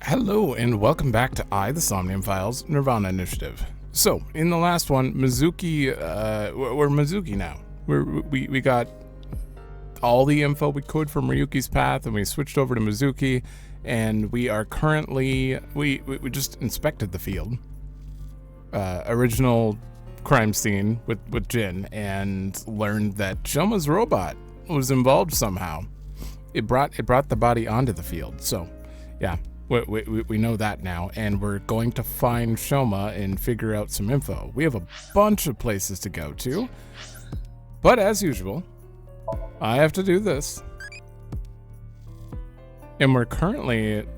Hello and welcome back to the SOMNIUM Files, Nirvana Initiative. So, in the last one, Mizuki, we're Mizuki now. We got all the info we could from Ryuki's path, and we switched over to Mizuki, and we are currently, we just inspected the field. Original crime scene with Jin, and learned that Shoma's robot was involved somehow. It brought the body onto the field, so, yeah. We know that now, and we're going to find Shoma and figure out some info. We have a bunch of places to go to, but as usual, I have to do this. And we're currently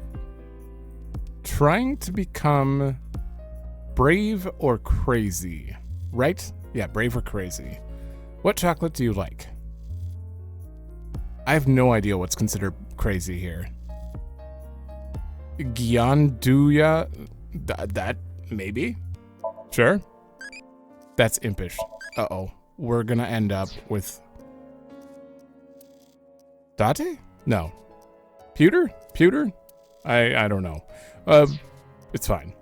trying to become brave or crazy, right? Yeah, brave or crazy. What chocolate do you like? I have no idea what's considered crazy here. Gyanduya, that maybe? Sure. That's impish. Uh-oh. We're gonna end up with Date? No. Pewter? Pewter? I don't know. It's fine.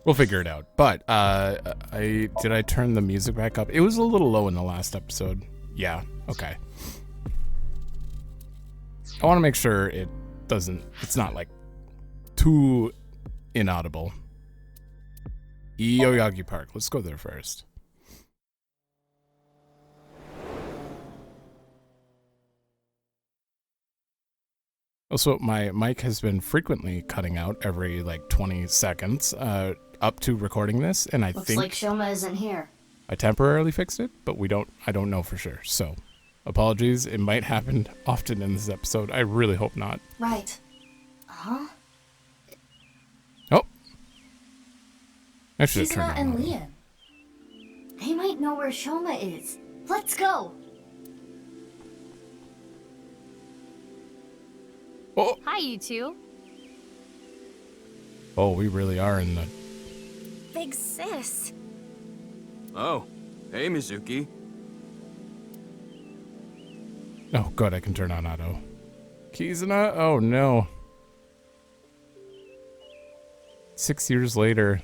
We'll figure it out. But did I turn the music back up? It was a little low in the last episode. Yeah, okay. I want to make sure it's not like too inaudible. Yoyagi Park. Let's go there first. Also, my mic has been frequently cutting out every like 20 seconds up to recording this, and Looks like Shoma isn't here. I temporarily fixed it, but I don't know for sure. So, apologies. It might happen often in this episode. I really hope not. Right. Huh? Oh. I should have turned Kizuna and Leon. They might know where Shoma is. Let's go. Oh. Hi, you two. Oh, we really are in the... Big sis. Oh, hey, Mizuki. Oh, good, I can turn on auto. Kizuna? Oh, no. 6 years later.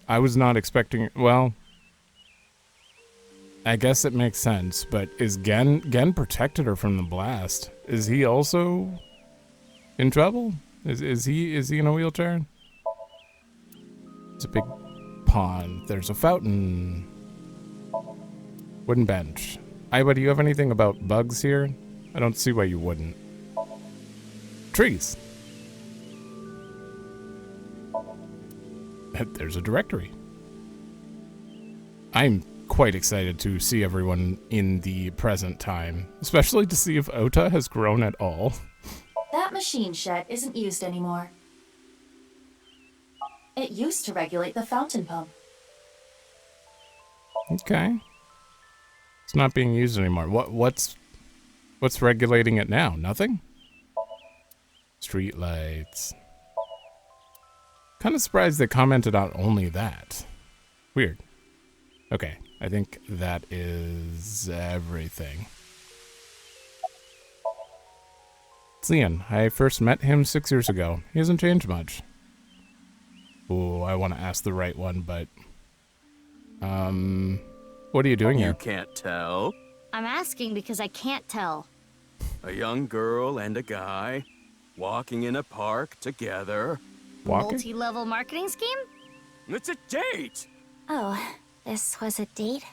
I was not expecting... Well... I guess it makes sense, but is Gen protected her from the blast? Is he also in trouble? Is he in a wheelchair? It's a big pond. There's a fountain. Wooden bench. Aiba, do you have anything about bugs here? I don't see why you wouldn't. Trees. There's a directory. I'm quite excited to see everyone in the present time, especially to see if Ota has grown at all. That machine shed isn't used anymore. It used to regulate the fountain pump. Okay. It's not being used anymore. What's regulating it now? Nothing? Street lights. Kind of surprised they commented on only that. Weird. Okay, I think that is everything. It's Leon. I first met him 6 years ago. He hasn't changed much. Ooh, I want to ask the right one, but... what are you doing here? You can't tell? I'm asking because I can't tell. A young girl and a guy walking in a park together. Walking? Multi-level marketing scheme? It's a date! Oh, this was a date?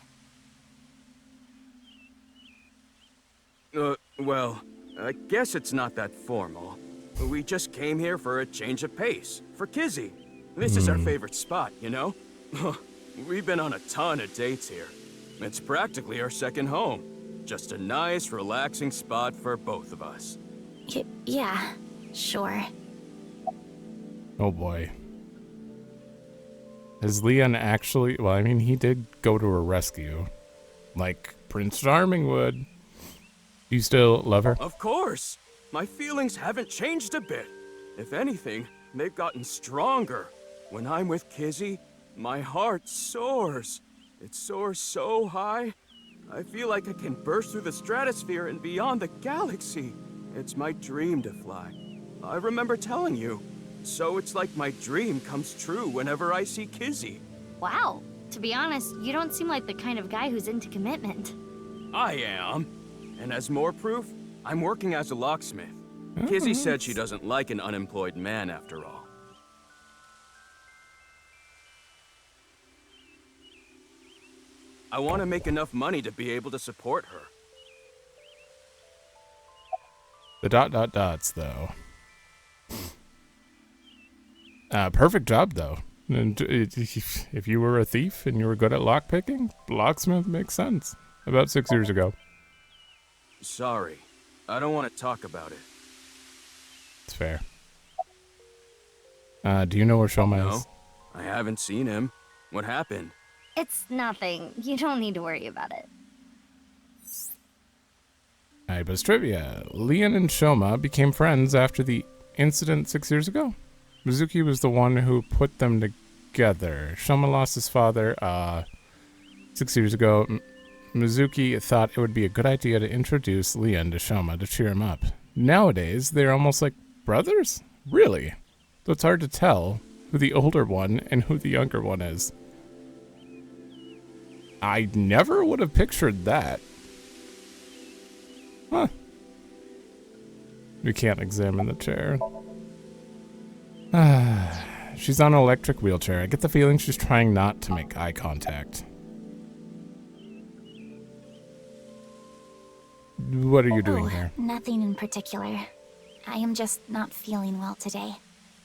Well, I guess it's not that formal. We just came here for a change of pace, for Kizzy. This is our favorite spot, you know? We've been on a ton of dates here. It's practically our second home. Just a nice, relaxing spot for both of us. Yeah, sure. Oh boy. Has Leon actually... Well, I mean, he did go to her rescue. Like Prince Charming would. You still love her? Of course! My feelings haven't changed a bit. If anything, they've gotten stronger. When I'm with Kizzy, my heart soars. It soars so high, I feel like I can burst through the stratosphere and beyond the galaxy. It's my dream to fly. I remember telling you. So it's like my dream comes true whenever I see Kizzy. Wow. To be honest, you don't seem like the kind of guy who's into commitment. I am. And as more proof, I'm working as a locksmith. Kizzy said she doesn't like an unemployed man after all. I want to make enough money to be able to support her. The dots, though. Perfect job, though. And if you were a thief and you were good at lockpicking, locksmith makes sense. About 6 years ago. Sorry. I don't want to talk about it. It's fair. Do you know where Shoma is? I haven't seen him. What happened? It's nothing. You don't need to worry about it. Aiba's trivia. Leon and Shoma became friends after the incident 6 years ago. Mizuki was the one who put them together. Shoma lost his father 6 years ago. Mizuki thought it would be a good idea to introduce Leon to Shoma to cheer him up. Nowadays, they're almost like brothers? Really? Though it's hard to tell who the older one and who the younger one is. I never would have pictured that. Huh. We can't examine the chair. She's on an electric wheelchair. I get the feeling she's trying not to make eye contact. What are you doing here? Nothing in particular. I am just not feeling well today.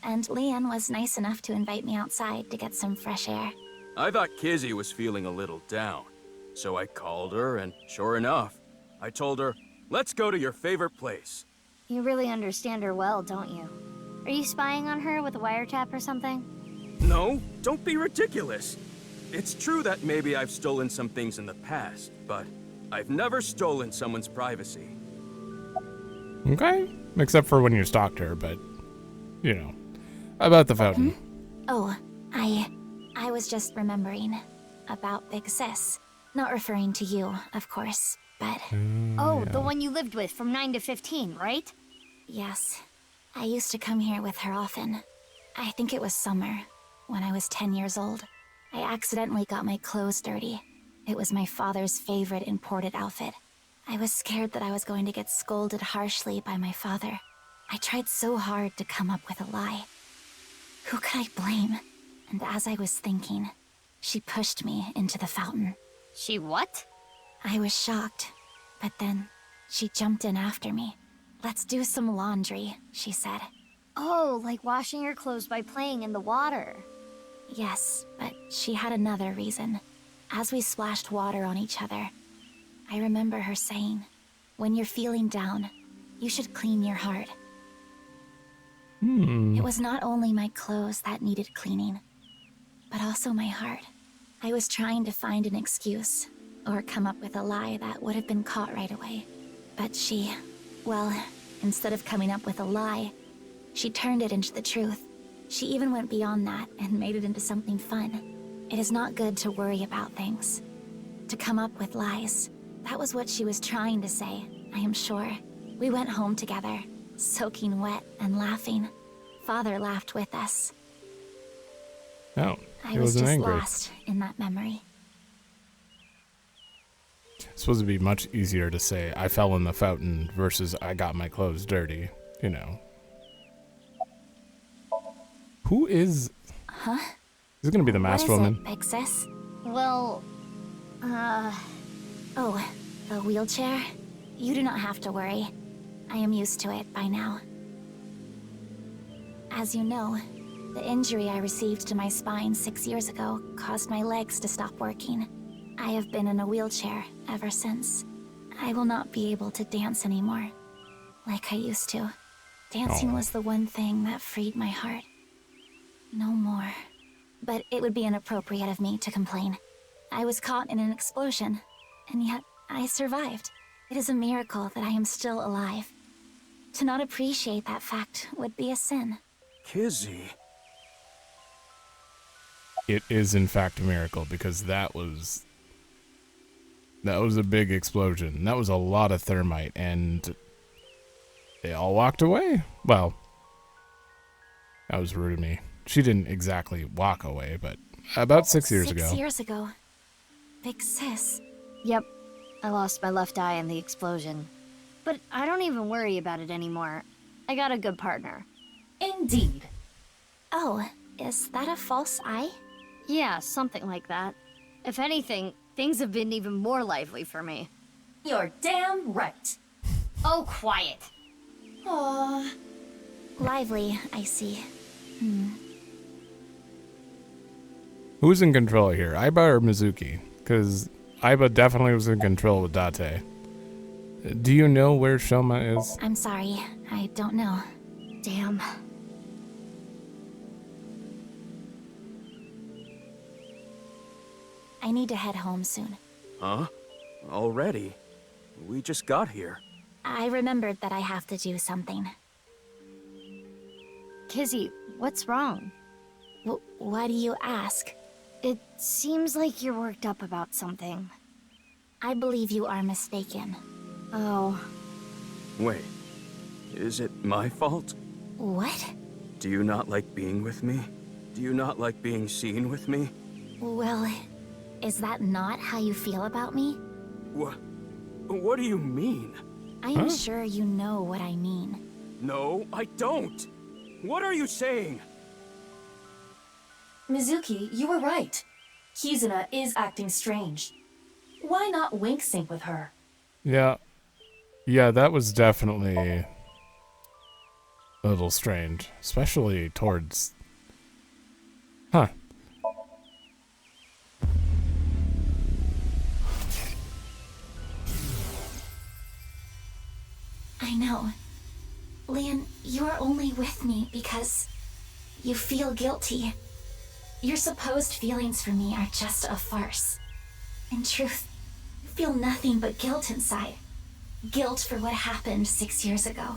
And Leon was nice enough to invite me outside to get some fresh air. I thought Kizzy was feeling a little down. So I called her, and sure enough, I told her, let's go to your favorite place. You really understand her well, don't you? Are you spying on her with a wiretap or something? No, don't be ridiculous. It's true that maybe I've stolen some things in the past, but I've never stolen someone's privacy. Okay. Except for when you stalked her, but, you know. About the fountain. Oh, I was just remembering about Big Sis. Not referring to you, of course, but... Oh, the one you lived with from 9 to 15, right? Yes. I used to come here with her often. I think it was summer, when I was 10 years old. I accidentally got my clothes dirty. It was my father's favorite imported outfit. I was scared that I was going to get scolded harshly by my father. I tried so hard to come up with a lie. Who could I blame? And as I was thinking, she pushed me into the fountain. She what? I was shocked, but then she jumped in after me. Let's do some laundry, she said. Oh, like washing your clothes by playing in the water. Yes, but she had another reason. As we splashed water on each other, I remember her saying, when you're feeling down, you should clean your heart. It was not only my clothes that needed cleaning, but also my heart. I was trying to find an excuse, or come up with a lie that would have been caught right away. But she, well, instead of coming up with a lie, she turned it into the truth. She even went beyond that and made it into something fun. It is not good to worry about things, to come up with lies. That was what she was trying to say, I am sure. We went home together, soaking wet and laughing. Father laughed with us. Oh, I he was wasn't just angry. lost in that memory. It's supposed to be much easier to say, I fell in the fountain versus I got my clothes dirty, you know. Who is... Huh? Is it going to be the masked What is woman? it, Big Sis? Well, Oh, the wheelchair? You do not have to worry. I am used to it by now. As you know, the injury I received to my spine 6 years ago caused my legs to stop working. I have been in a wheelchair ever since. I will not be able to dance anymore, like I used to. Dancing was the one thing that freed my heart. No more. But it would be inappropriate of me to complain. I was caught in an explosion, and yet I survived. It is a miracle that I am still alive. To not appreciate that fact would be a sin. Kizzy. It is, in fact, a miracle, because that was... That was a big explosion. That was a lot of thermite, and they all walked away. Well, that was rude of me. She didn't exactly walk away, but about 6 years ago. 6 years ago. Big sis. Yep. I lost my left eye in the explosion. But I don't even worry about it anymore. I got a good partner. Indeed. Oh, is that a false eye? Yeah, something like that. If anything, things have been even more lively for me. You're damn right. Oh, quiet. Aww. Lively, I see. Who's in control here, Aiba or Mizuki? Because Aiba definitely was in control with Date. Do you know where Shoma is? I'm sorry, I don't know. Damn. I need to head home soon. Huh? Already? We just got here. I remembered that I have to do something. Kizzy, what's wrong? Why do you ask? It seems like you're worked up about something. I believe you are mistaken. Oh. Wait. Is it my fault? What? Do you not like being with me? Do you not like being seen with me? Well, is that not how you feel about me? What do you mean? I am sure you know what I mean. No, I don't. What are you saying? Mizuki, you were right. Kizuna is acting strange. Why not wink sync with her? Yeah. Yeah, that was definitely a little strange. Especially towards... Huh. I know. Leon, you're only with me because you feel guilty. Your supposed feelings for me are just a farce. In truth, you feel nothing but guilt inside. Guilt for what happened 6 years ago.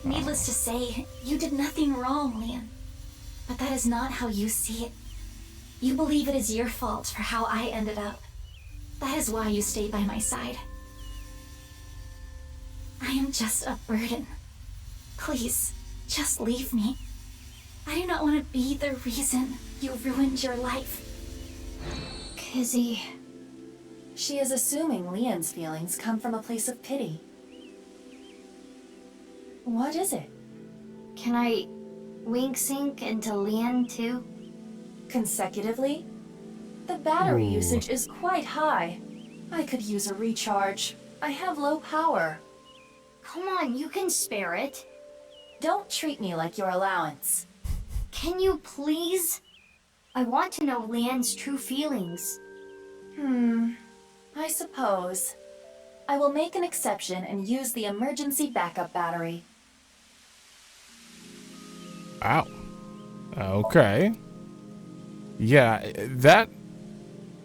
Needless to say, you did nothing wrong, Leon. But that is not how you see it. You believe it is your fault for how I ended up. That is why you stay by my side. I am just a burden. Please, just leave me. I do not want to be the reason you ruined your life. Kizzy. She is assuming Leon's feelings come from a place of pity. What is it? Can I wink sync into Leon too? Consecutively? The battery Ooh. usage is quite high. I could use a recharge. I have low power. Come on, you can spare it. Don't treat me like your allowance. Can you please? I want to know Leon's true feelings. I suppose. I will make an exception and use the emergency backup battery. Wow. Okay. Yeah, that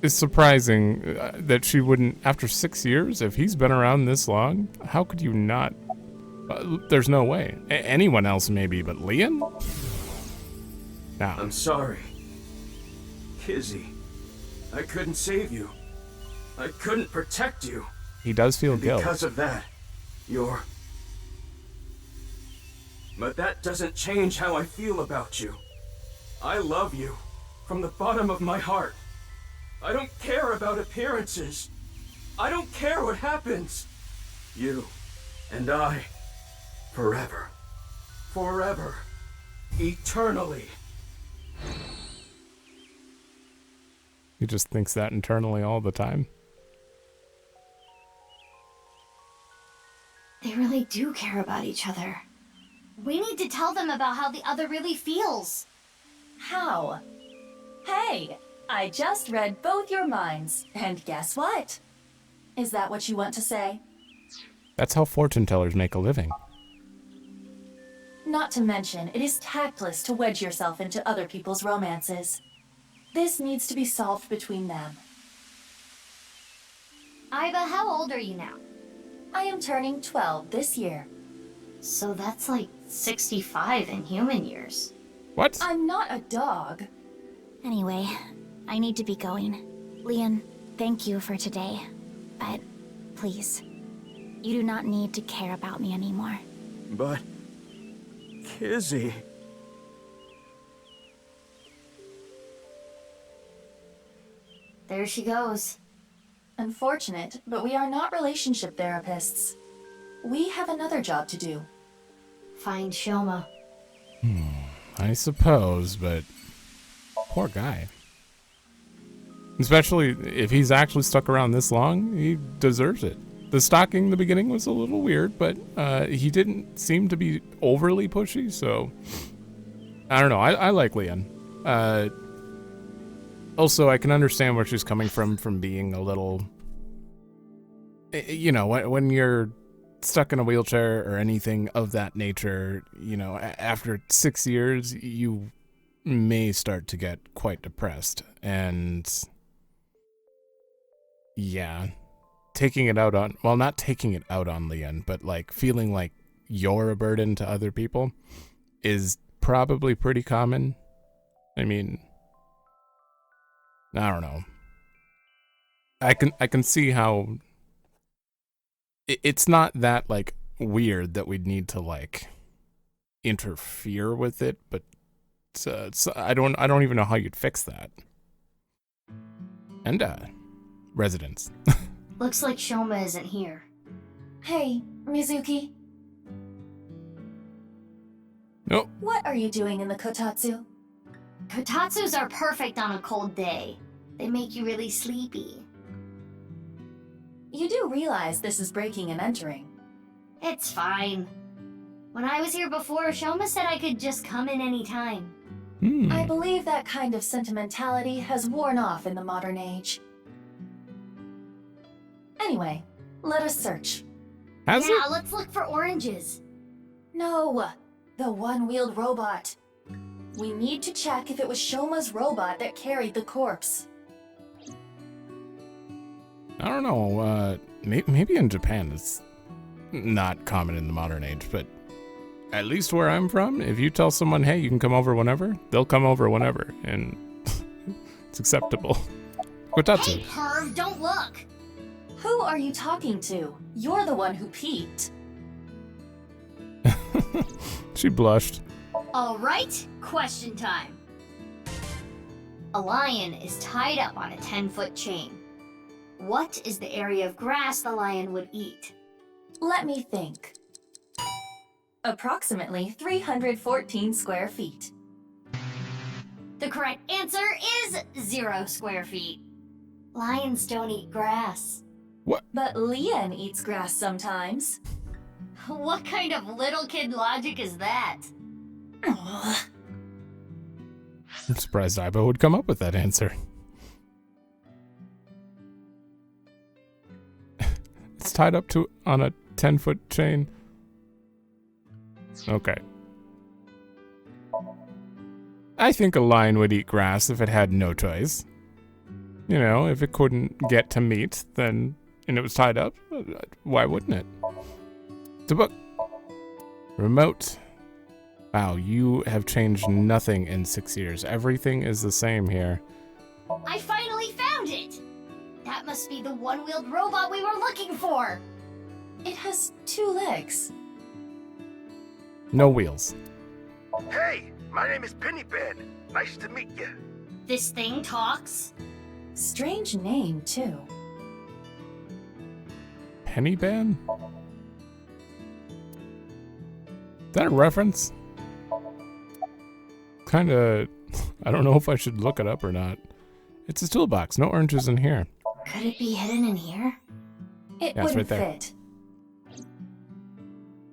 is surprising that she wouldn't, after 6 years, if he's been around this long, how could you not? There's no way. Anyone else maybe, but Leon? Now. I'm sorry. Kizzy, I couldn't save you. I couldn't protect you. He does feel guilt. Because of that, you're... But that doesn't change how I feel about you. I love you from the bottom of my heart. I don't care about appearances. I don't care what happens. You and I, forever, forever, eternally. He just thinks that internally all the time. They really do care about each other. We need to tell them about how the other really feels. How? Hey, I just read both your minds, and guess what? Is that what you want to say? That's how fortune tellers make a living. Not to mention, it is tactless to wedge yourself into other people's romances. This needs to be solved between them. Aiba, how old are you now? I am turning 12 this year. So that's like 65 in human years. What? I'm not a dog. Anyway, I need to be going. Leon, thank you for today. But please, you do not need to care about me anymore. But... Kizzy... There she goes. Unfortunate, but we are not relationship therapists. We have another job to do. Find Shoma. I suppose, but poor guy. Especially if he's actually stuck around this long, he deserves it. The stalking in the beginning was a little weird, but he didn't seem to be overly pushy, so I don't know. I like Leon. Also, I can understand where she's coming from being a little, you know, when you're stuck in a wheelchair or anything of that nature, you know, after 6 years, you may start to get quite depressed. And yeah, taking it out on, well, not taking it out on Leon, but like feeling like you're a burden to other people is probably pretty common. I mean, I don't know. I can see how it's not that like weird that we'd need to like interfere with it, but I don't even know how you'd fix that. And residents. Looks like Shoma isn't here. Hey, Mizuki. Nope. What are you doing in the kotatsu? Kotatsus are perfect on a cold day. They make you really sleepy. You do realize this is breaking and entering. It's fine. When I was here before, Shoma said I could just come in any time. I believe that kind of sentimentality has worn off in the modern age. Anyway, let us search. Has Yeah, it? let's look for oranges. No, the one-wheeled robot. We need to check if it was Shoma's robot that carried the corpse. I don't know. Maybe in Japan it's not common in the modern age, but at least where I'm from, if you tell someone, hey, you can come over whenever, they'll come over whenever, and it's acceptable. Kotatsu. Hey, perv, don't look! Who are you talking to? You're the one who peeked. She blushed. Alright, question time. A lion is tied up on a 10-foot chain. What is the area of grass the lion would eat? Let me think. Approximately 314 square feet. The correct answer is 0 square feet. Lions don't eat grass. But Leon eats grass sometimes. What kind of little kid logic is that? Ugh. I'm surprised Aiba would come up with that answer. It's tied up on a 10-foot chain. Okay. I think a lion would eat grass if it had no choice. You know, if it couldn't get to meat, then, and it was tied up, why wouldn't it? It's a book. Remote. Wow, you have changed nothing in 6 years. Everything is the same here. I finally found it! That must be the one-wheeled robot we were looking for! It has 2 legs. No wheels. Hey, my name is Pennypen. Nice to meet you. This thing talks? Strange name, too. Penny Ban? Is that a reference? Kinda... I don't know if I should look it up or not. It's a toolbox. No oranges in here. Could it be hidden in here? It Yeah, it's wouldn't right there. fit.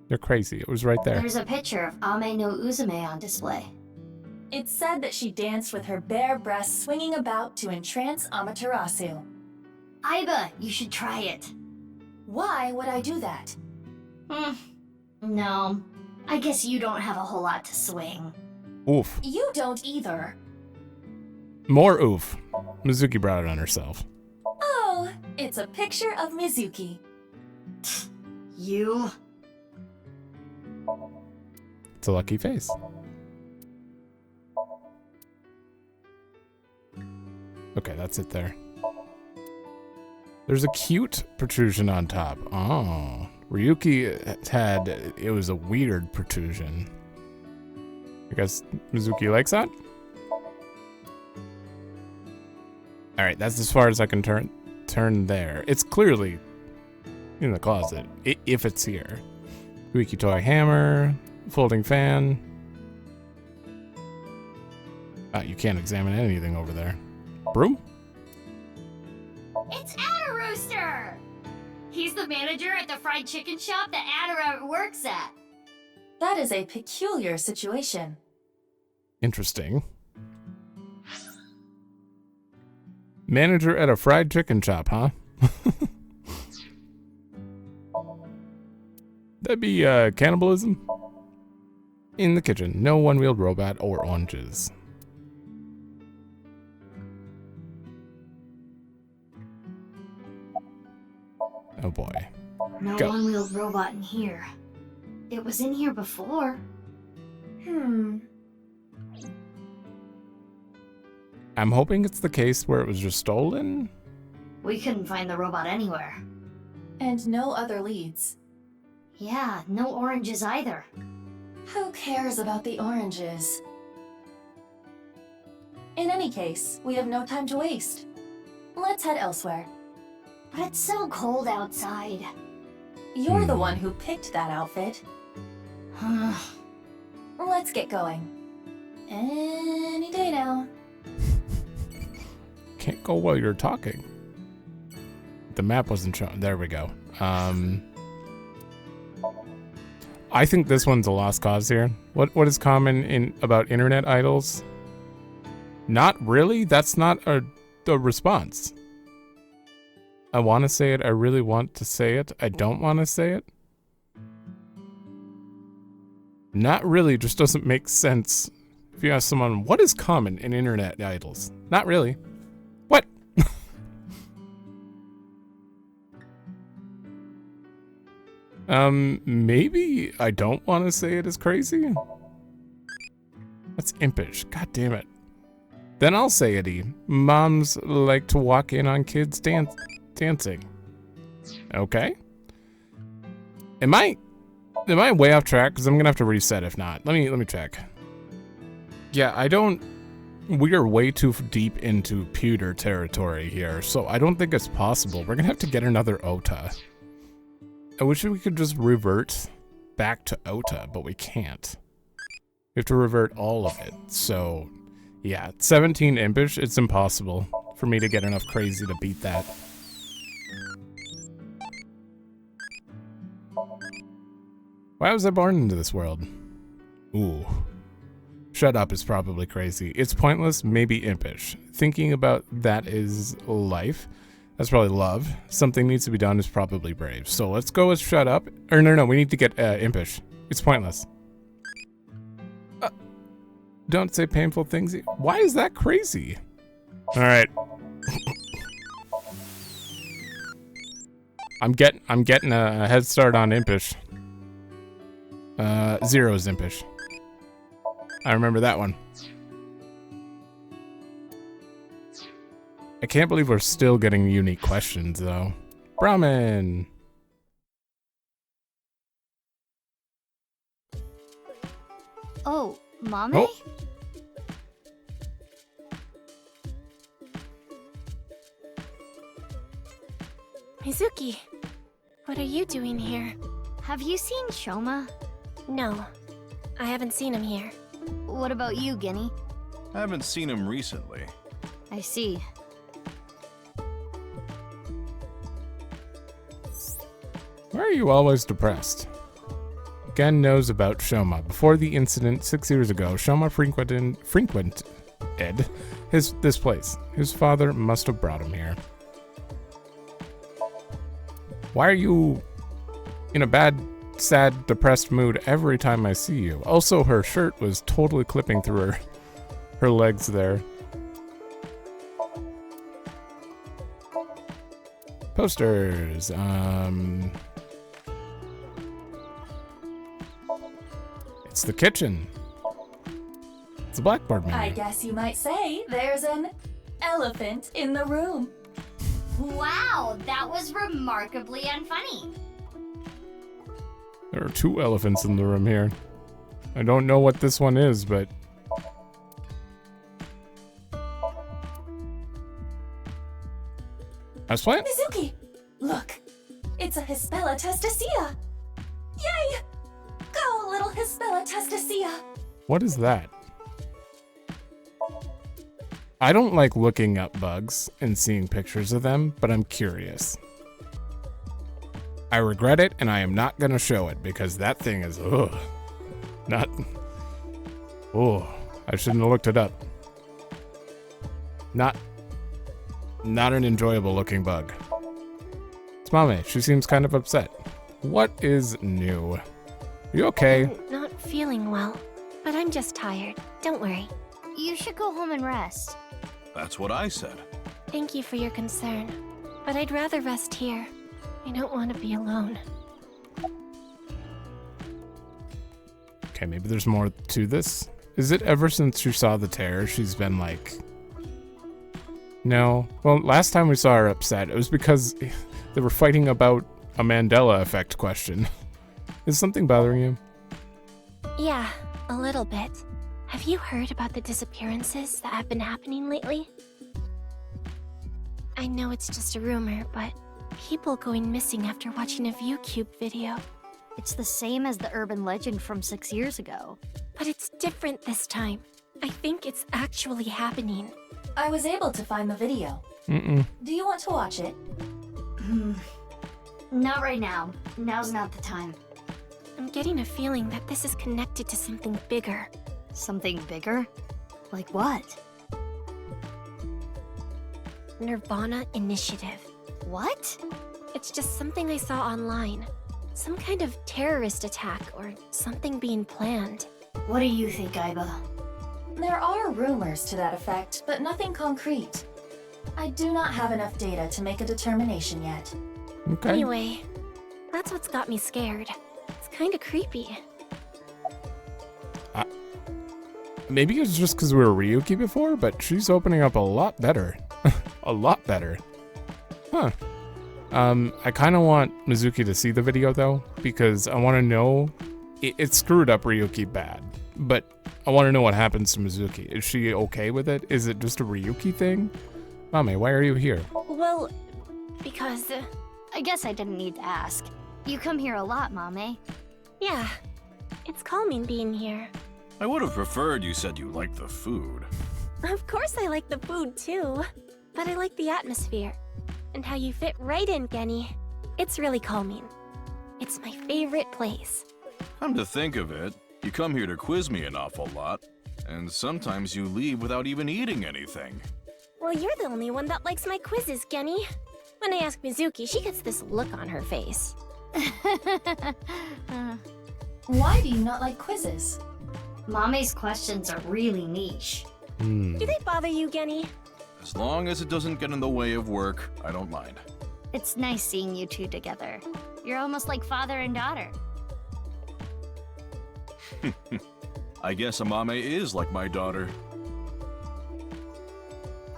You're crazy. It was right there. There's a picture of Ame no Uzume on display. It's said that she danced with her bare breasts swinging about to entrance Amaterasu. Aiba, you should try it. Why would I do that? No. I guess you don't have a whole lot to swing. Oof. You don't either. More oof. Mizuki brought it on herself. Oh, it's a picture of Mizuki. You? It's a lucky face. Okay, that's it there. There's a cute protrusion on top. Oh. Ryuki had, it was a weird protrusion. I guess Mizuki likes that? Alright, that's as far as I can turn there. It's clearly in the closet, if it's here. Ryuki toy hammer, folding fan. You can't examine anything over there. Broom? It's Rooster! He's the manager at the fried chicken shop that Adara works at. That is a peculiar situation. Interesting. Manager at a fried chicken shop, huh? That'd be cannibalism? In the kitchen, no one-wheeled robot or oranges. Oh boy. No Go. one-wheeled robot in here. It was in here before. I'm hoping it's the case where it was just stolen. We couldn't find the robot anywhere. And no other leads. Yeah, no oranges either. Who cares about the oranges? In any case, we have no time to waste. Let's head elsewhere. But it's so cold outside. You're the one who picked that outfit. Let's get going. Any day now. Can't go while you're talking. The map wasn't shown. There we go. I think this one's a lost cause here. What is common about internet idols? Not really. That's not a response. I want to say it. I really want to say it. I don't want to say it. Not really. Just doesn't make sense. If you ask someone, what is common in internet idols? Not really. What? Maybe I don't want to say it is crazy. That's impish. God damn it. Then I'll say it. Moms like to walk in on kids dancing. Okay. Am I way off track? Because I'm gonna have to reset if not. Let me check. Yeah, we are way too deep into pewter territory here, so I don't think it's possible. We're gonna have to get another OTA. I wish we could just revert back to OTA, but we can't. We have to revert all of it. So, yeah, 17 impish, it's impossible for me to get enough crazy to beat that. Why was I born into this world? Ooh. Shut up is probably crazy. It's pointless, maybe impish. Thinking about that is life. That's probably love. Something needs to be done is probably brave. So let's go with shut up. Or no, we need to get impish. It's pointless. Don't say painful things. Why is that crazy? All right. I'm getting a head start on impish. 0 is impish. I remember that one. I can't believe we're still getting unique questions, though. Brahmin! Oh, Mommy? Oh. Mizuki, what are you doing here? Have you seen Shoma? No, I haven't seen him here. What about you, Guinea? I haven't seen him recently. I see. Why are you always depressed? Gen knows about Shoma. Before the incident 6 years ago, Shoma frequented this place. His father must have brought him here. Why are you in a bad, sad, depressed mood every time I see you? Also, her shirt was totally clipping through her legs there. Posters. It's the kitchen. It's a blackboard menu. I guess you might say there's an elephant in the room. Wow, that was remarkably unfunny. There are 2 elephants in the room here. I don't know what this one is, but... That's plant? Mizuki! Look! It's a Hispella testacea! Yay! Go, little Hispella testacea! What is that? I don't like looking up bugs and seeing pictures of them, but I'm curious. I regret it, and I am not gonna show it because that thing is not. I shouldn't have looked it up. Not an enjoyable looking bug. It's Mame. She seems kind of upset. What is new? You okay? I'm not feeling well, but I'm just tired. Don't worry. You should go home and rest. That's what I said. Thank you for your concern, but I'd rather rest here. I don't want to be alone. Okay, maybe there's more to this. Is it ever since she saw the tear she's been like... No. Well, last time we saw her upset, it was because they were fighting about a Mandela effect question. Is something bothering you? Yeah, a little bit. Have you heard about the disappearances that have been happening lately? I know it's just a rumor, but people going missing after watching a ViewCube video. It's the same as the urban legend from 6 years ago. But it's different this time. I think it's actually happening. I was able to find the video. Mm-mm. Do you want to watch it? Not right now. Now's not the time. I'm getting a feeling that this is connected to something bigger. Something bigger? Like what? Nirvana Initiative. What? It's just something I saw online. Some kind of terrorist attack or something being planned. What do you think, Aiba? There are rumors to that effect, but nothing concrete. I do not have enough data to make a determination yet. Okay. Anyway, that's what's got me scared. It's kinda creepy. Maybe it's just because we were Ryuki before, but she's opening up a lot better. A lot better. Huh. I kind of want Mizuki to see the video, though, because I want to know... It screwed up Ryuki bad, but I want to know what happens to Mizuki. Is she okay with it? Is it just a Ryuki thing? Mame, why are you here? Well, because... I guess I didn't need to ask. You come here a lot, Mame. yeah, it's calming being here. I would have preferred you said you liked the food. Of course I like the food, too. But I like the atmosphere. And how you fit right in, Genny. It's really calming. It's my favorite place. Come to think of it, you come here to quiz me an awful lot, and sometimes you leave without even eating anything. Well, you're the only one that likes my quizzes, Genny. When I ask Mizuki, she gets this look on her face. Why do you not like quizzes? Mame's questions are really niche. Do they bother you, Genny? As long as it doesn't get in the way of work, I don't mind. It's nice seeing you two together. You're almost like father and daughter. I guess Amame is like my daughter.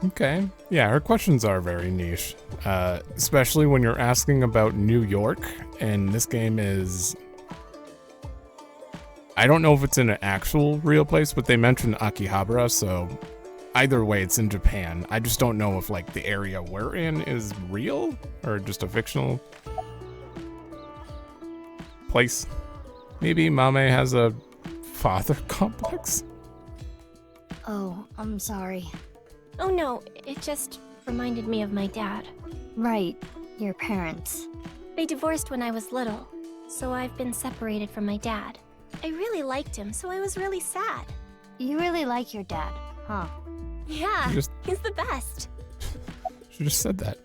Okay. Yeah, her questions are very niche. Especially when you're asking about New York, and this game is... I don't know if it's in an actual real place, but they mentioned Akihabara, so either way, it's in Japan. I just don't know if, like, the area we're in is real or just a fictional place. Maybe Mame has a father complex? Oh, I'm sorry. Oh no, it just reminded me of my dad. Right, your parents. They divorced when I was little, so I've been separated from my dad. I really liked him, so I was really sad. You really like your dad, huh? Yeah, Just- he's the best. She just said that.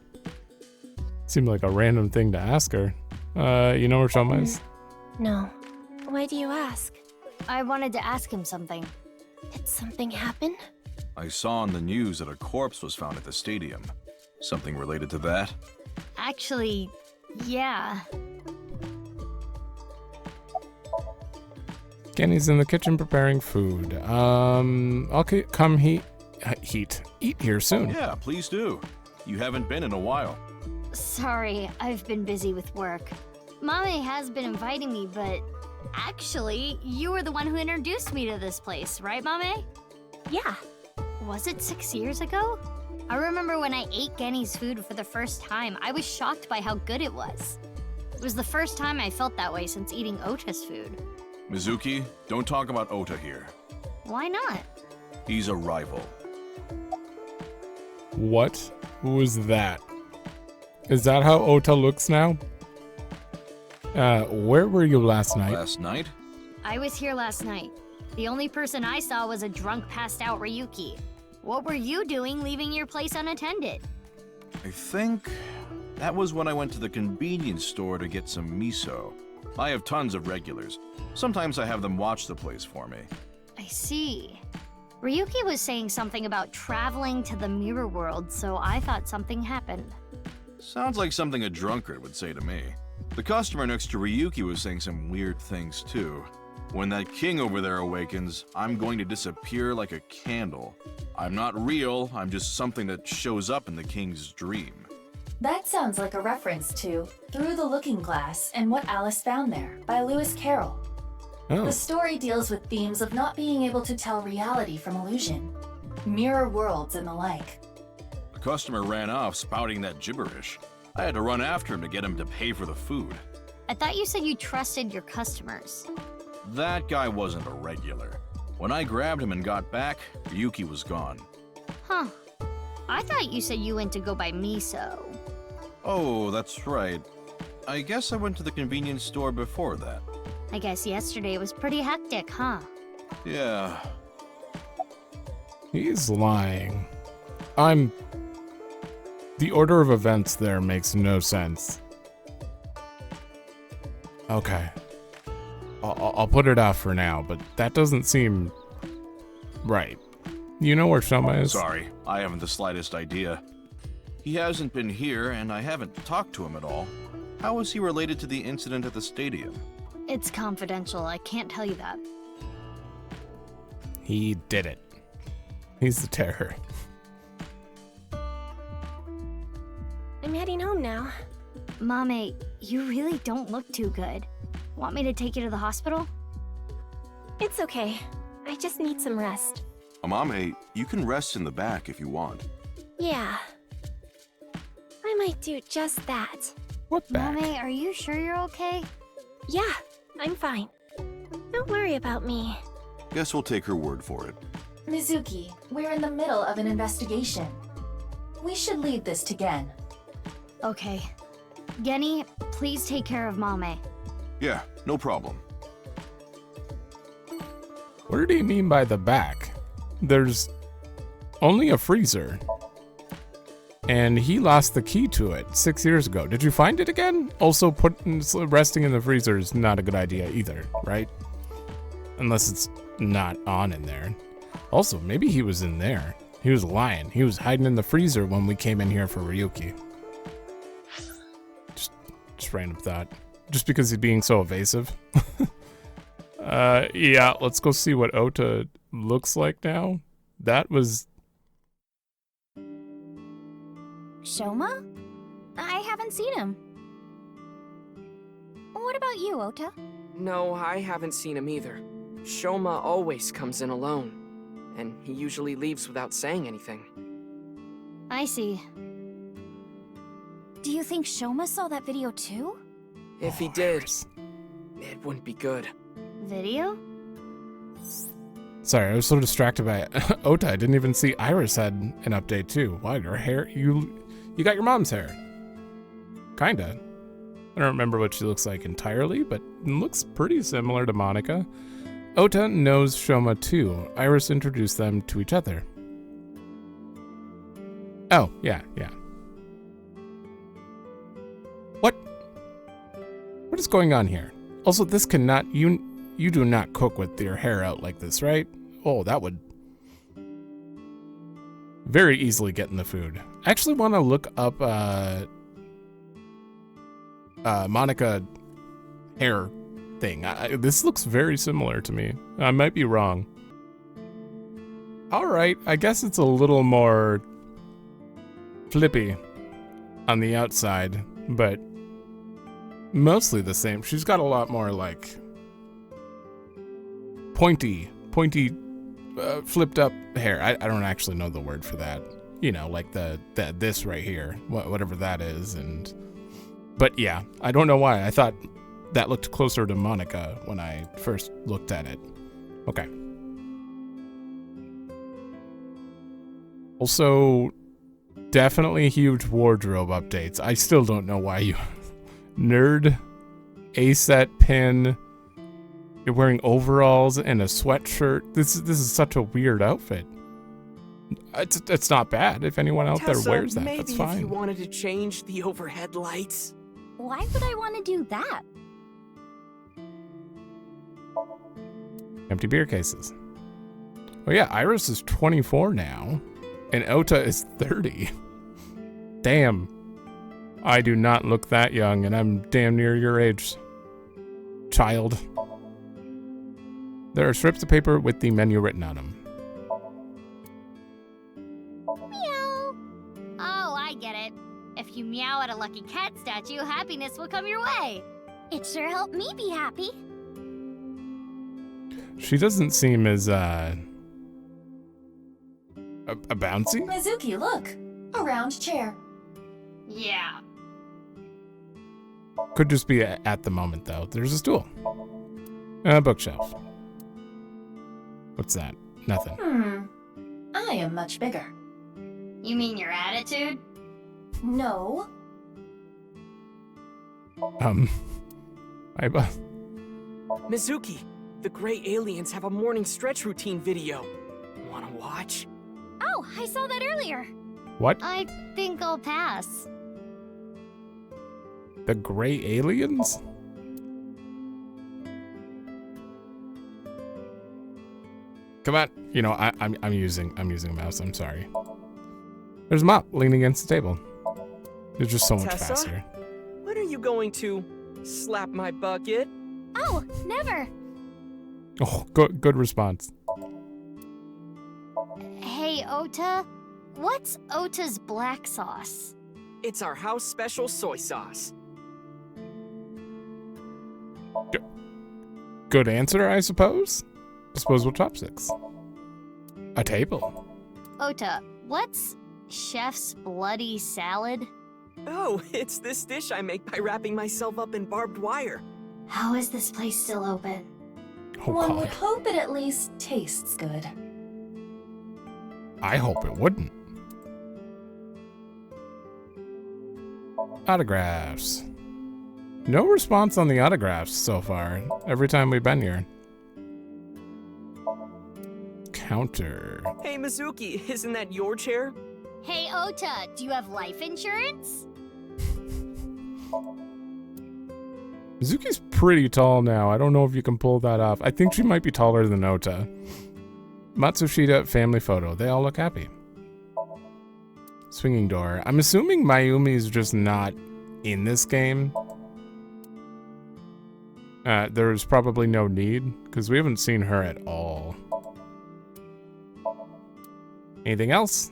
Seemed like a random thing to ask her. You know where Shoma is? No. Why do you ask? I wanted to ask him something. Did something happen? I saw on the news that a corpse was found at the stadium. Something related to that? Actually, yeah. Kenny's in the kitchen preparing food. I'll come eat here soon. Yeah, please do. You haven't been in a while. Sorry, I've been busy with work. Mame has been inviting me, but actually, you were the one who introduced me to this place, right, Mame? Yeah. Was it 6 years ago? I remember when I ate Genny's food for the first time, I was shocked by how good it was. It was the first time I felt that way since eating Ota's food. Mizuki, don't talk about Ota here. Why not? He's a rival. What was that? Is that how Ota looks now? Where were you last night? Last night? I was here last night. The only person I saw was a drunk, passed out Ryuki. What were you doing leaving your place unattended? I think that was when I went to the convenience store to get some miso. I have tons of regulars. Sometimes I have them watch the place for me. I see. Ryuki was saying something about traveling to the mirror world, so I thought something happened. Sounds like something a drunkard would say to me. The customer next to Ryuki was saying some weird things too. When that king over there awakens, I'm going to disappear like a candle. I'm not real, I'm just something that shows up in the king's dream. That sounds like a reference to Through the Looking Glass and What Alice Found There by Lewis Carroll. Oh. The story deals with themes of not being able to tell reality from illusion, mirror worlds and the like. The customer ran off spouting that gibberish. I had to run after him to get him to pay for the food. I thought you said you trusted your customers. That guy wasn't a regular. When I grabbed him and got back, Ryuki was gone. Huh. I thought you said you went to go buy miso. Oh, that's right. I guess I went to the convenience store before that. I guess yesterday was pretty hectic, huh? Yeah. He's lying. The order of events there makes no sense. Okay. I'll put it off for now, but that doesn't seem right. You know where Shoma is? Sorry, I haven't the slightest idea. He hasn't been here, and I haven't talked to him at all. How is he related to the incident at the stadium? It's confidential, I can't tell you that. He did it. He's the terror. I'm heading home now. Mame, you really don't look too good. Want me to take you to the hospital? It's okay. I just need some rest. Amame, you can rest in the back if you want. Yeah. I might do just that. What back? Mame, are you sure you're okay? Yeah, I'm fine. Don't worry about me. Guess we'll take her word for it. Mizuki, we're in the middle of an investigation. We should leave this to Gen. Okay. Genny, please take care of Mame. Yeah, no problem. What did he mean by the back? There's only a freezer. And he lost the key to it 6 years ago. Did you find it again? Also, resting in the freezer is not a good idea either, right? Unless it's not on in there. Also, maybe he was in there. He was lying. He was hiding in the freezer when we came in here for Ryuki. Just random thought. Just because he's being so evasive. Yeah, let's go see what Ota looks like now. That was... Shoma? I haven't seen him. What about you, Ota? No, I haven't seen him either. Shoma always comes in alone, and he usually leaves without saying anything. I see. Do you think Shoma saw that video too? If he did, it wouldn't be good. Video? Sorry, I was so distracted by Ota. I didn't even see Iris had an update too. Why, her hair? You got your mom's hair. Kinda. I don't remember what she looks like entirely, but looks pretty similar to Monica. Ota knows Shoma too. Iris introduced them to each other. Oh, yeah. What is going on here? Also, this cannot... You do not cook with your hair out like this, right? Oh, that would very easily get in the food. I actually want to look up Monica hair thing. This looks very similar to me. I might be wrong. All right, I guess it's a little more flippy on the outside, but mostly the same. She's got a lot more like pointy, flipped up hair. I don't actually know the word for that. You know, like this right here, whatever that is. But yeah, I don't know why. I thought that looked closer to Monica when I first looked at it. Okay. Also, definitely huge wardrobe updates. I still don't know why you nerd A-set pin. You're wearing overalls and a sweatshirt. This is such a weird outfit. It's not bad. If anyone out there wears that, that's fine. Maybe if you wanted to change the overhead lights. Why would I want to do that? Empty beer cases. Oh yeah, Iris is 24 now, and Ota is 30. Damn. I do not look that young, and I'm damn near your age, child. There are strips of paper with the menu written on them. Meow. Oh, I get it. If you meow at a lucky cat statue, happiness will come your way. It sure helped me be happy. She doesn't seem as, a bouncy? Mizuki, look! A round chair. Yeah. Could just be at the moment, though. There's a stool. A bookshelf. What's that? Nothing. I am much bigger. You mean your attitude? No. Aiba. Mizuki, the gray aliens have a morning stretch routine video. Wanna watch? Oh, I saw that earlier. What? I think I'll pass. The gray aliens? Come on. You know, I'm using a mouse. I'm sorry. There's Mop leaning against the table. It's just so much Tessa? faster. When are you going to slap my bucket? Oh, never. Oh, good response. Hey, Ota. What's Ota's black sauce? It's our house special soy sauce. Good answer, I suppose. Disposable chopsticks. A table. Ota, what's chef's bloody salad? Oh, it's this dish I make by wrapping myself up in barbed wire. How is this place still open? Oh, One God. would hope it at least tastes good. I hope it wouldn't. Autographs. No response on the autographs so far, every time we've been here. Counter. Hey, Mizuki, isn't that your chair? Hey, Ota, do you have life insurance? Mizuki's pretty tall now. I don't know if you can pull that off. I think she might be taller than Ota. Matsushita family photo. They all look happy. Swinging door. I'm assuming Mayumi's just not in this game. There's probably no need, because we haven't seen her at all. Anything else?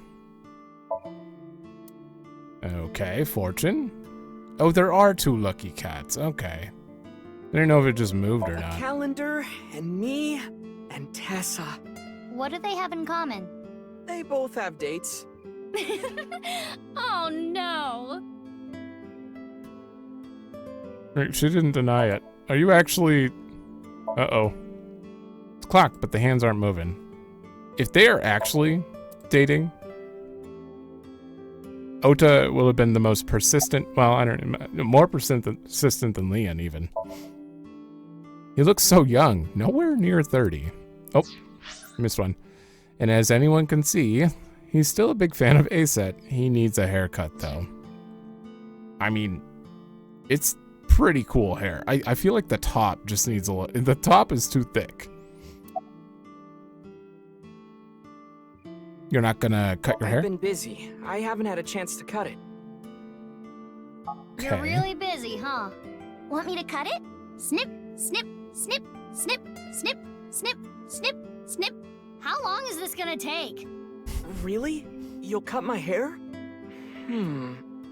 Okay, fortune. Oh, there are 2 lucky cats. Okay. I didn't know if it just moved or A not. calendar, and me, and Tessa. What do they have in common? They both have dates. Oh no! Wait, she didn't deny it. Are you actually... Uh-oh. It's clocked, but the hands aren't moving. If they are actually dating, Ota will have been the most persistent... Well, I don't know. More persistent than Leon, even. He looks so young. Nowhere near 30. Oh, missed one. And as anyone can see, he's still a big fan of A-Set. He needs a haircut, though. I mean, it's pretty cool hair. I feel like the top just needs a little... The top is too thick. You're not gonna cut your hair? I've been busy. I haven't had a chance to cut it. You're Okay. really busy, huh? Want me to cut it? Snip, snip, snip, snip, snip, snip, snip, snip. How long is this gonna take? Really? You'll cut my hair?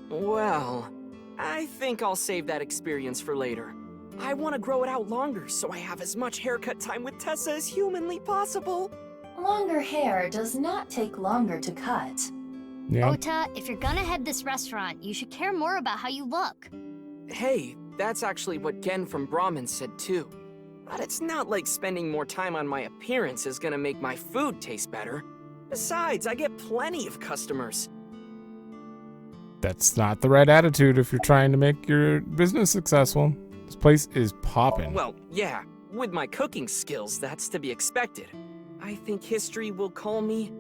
Well, I think I'll save that experience for later. I want to grow it out longer so I have as much haircut time with Tessa as humanly possible. Longer hair does not take longer to cut. Yeah. Ota, if you're gonna head this restaurant, you should care more about how you look. Hey, that's actually what Gen from Brahmin said too. But it's not like spending more time on my appearance is gonna make my food taste better. Besides, I get plenty of customers. That's not the right attitude if you're trying to make your business successful. This place is poppin'. Well, yeah, with my cooking skills, that's to be expected. I think history will call me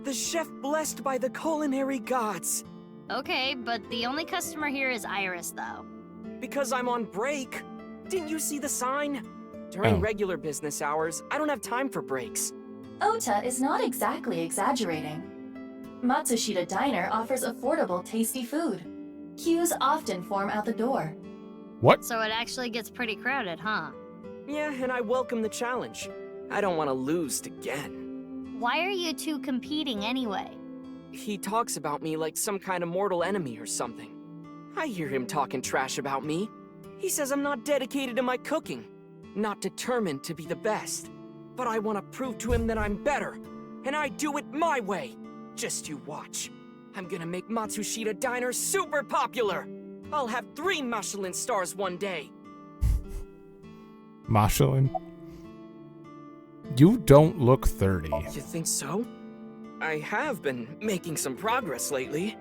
the chef blessed by the culinary gods. Okay, but the only customer here is Iris, though. Because I'm on break. Didn't you see the sign? During regular business hours, I don't have time for breaks. Ota is not exactly exaggerating. Matsushita Diner offers affordable, tasty food. Queues often form out the door. What? So it actually gets pretty crowded, huh? Yeah, and I welcome the challenge. I don't want to lose to Gen. Why are you two competing anyway? He talks about me like some kind of mortal enemy or something. I hear him talking trash about me. He says I'm not dedicated to my cooking, not determined to be the best. But I want to prove to him that I'm better, and I do it my way. Just you watch. I'm gonna make Matsushita Diner super popular. I'll have 3 Michelin stars one day. Michelin? You don't look 30. You think so? I have been making some progress lately.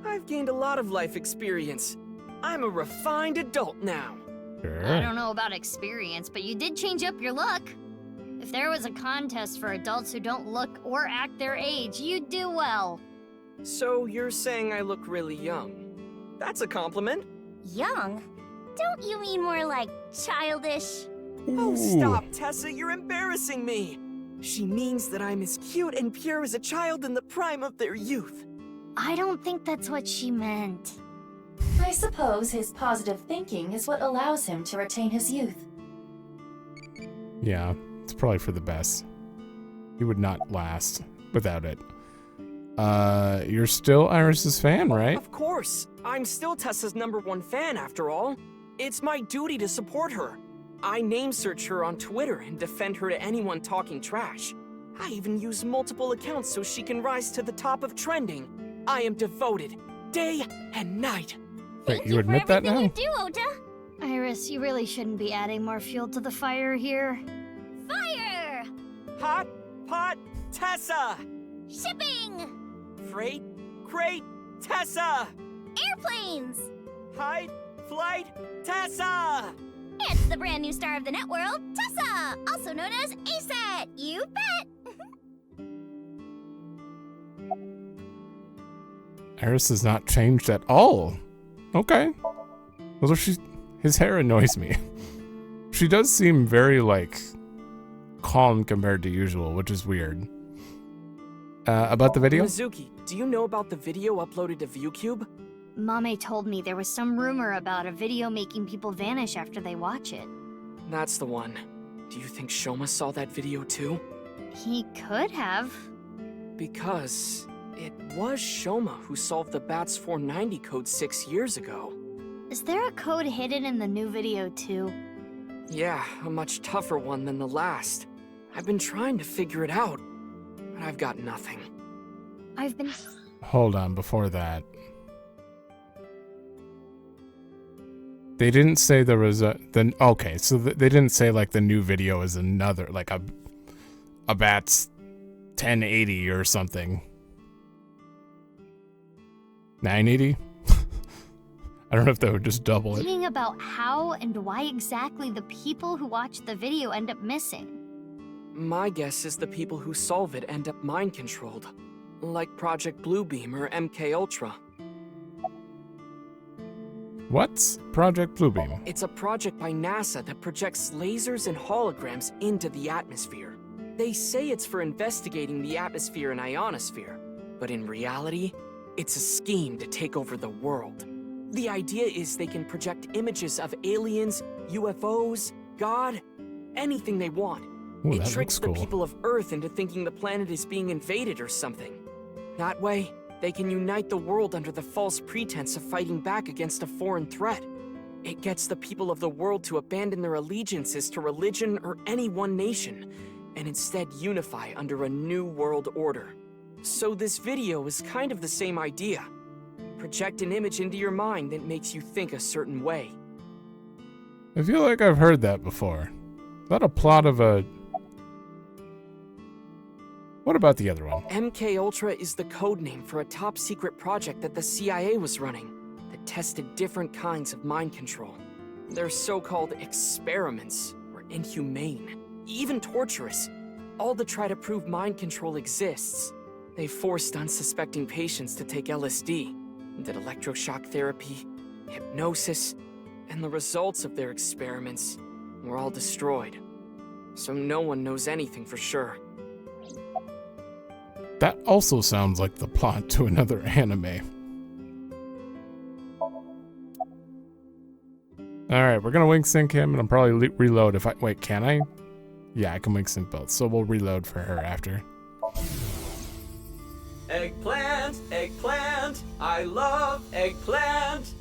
I've gained a lot of life experience. I'm a refined adult now. Sure. I don't know about experience, but you did change up your look. If there was a contest for adults who don't look or act their age, you'd do well. So you're saying I look really young? That's a compliment. Young? Don't you mean more like childish? Oh, stop, Tessa, you're embarrassing me. She means that I'm as cute and pure as a child in the prime of their youth. I don't think that's what she meant. I suppose his positive thinking is what allows him to retain his youth. Yeah, it's probably for the best. He would not last without it. You're still Iris's fan, right? Of course. I'm still Tessa's #1 fan, after all. It's my duty to support her. I name search her on Twitter and defend her to anyone talking trash. I even use multiple accounts so she can rise to the top of trending. I am devoted, day and night. Wait, you admit that now? You do, Ota. Iris, you really shouldn't be adding more fuel to the fire here. Fire! Hot pot Tessa! Shipping! Freight crate Tessa! Airplanes! Hide flight Tessa! It's the brand new star of the net world, Tessa, also known as ASAT. You bet! Iris has not changed at all. Okay. Although his hair annoys me. She does seem very, like, calm compared to usual, which is weird. About the video? Mizuki, do you know about the video uploaded to ViewCube? Mame told me there was some rumor about a video making people vanish after they watch it. That's the one. Do you think Shoma saw that video too? He could have. Because it was Shoma who solved the BATS 490 code 6 years ago. Is there a code hidden in the new video too? Yeah, a much tougher one than the last. I've been trying to figure it out, but I've got nothing. I've been... Hold on, before that. They didn't say there was a... Okay, so they didn't say, like, the new video is another, like, a BATS 1080 or something. 980? I don't know if they would just double it. Thinking about how and why exactly the people who watch the video end up missing. My guess is the people who solve it end up mind-controlled. Like Project Bluebeam or MK Ultra. What's Project Bluebeam? It's a project by NASA that projects lasers and holograms into the atmosphere. They say it's for investigating the atmosphere and ionosphere, but in reality, it's a scheme to take over the world. The idea is they can project images of aliens, UFOs, God, anything they want. Ooh, It that tricks looks cool. the people of Earth into thinking the planet is being invaded or something. That way, They can unite the world under the false pretense of fighting back against a foreign threat. It gets the people of the world to abandon their allegiances to religion or any one nation, and instead unify under a new world order. So this video is kind of the same idea. Project an image into your mind that makes you think a certain way. I feel like I've heard that before. Is that a plot of a... What about the other one? MK Ultra is the code name for a top secret project that the CIA was running that tested different kinds of mind control. Their so-called experiments were inhumane, even torturous, all to try to prove mind control exists. They forced unsuspecting patients to take LSD, did electroshock therapy, hypnosis, and the results of their experiments were all destroyed. So no one knows anything for sure. That also sounds like the plot to another anime. Alright, we're gonna wink sync him and I'll probably reload if I... Wait, can I? Yeah, I can wink sync both, so we'll reload for her after. Eggplant, eggplant, I love eggplant.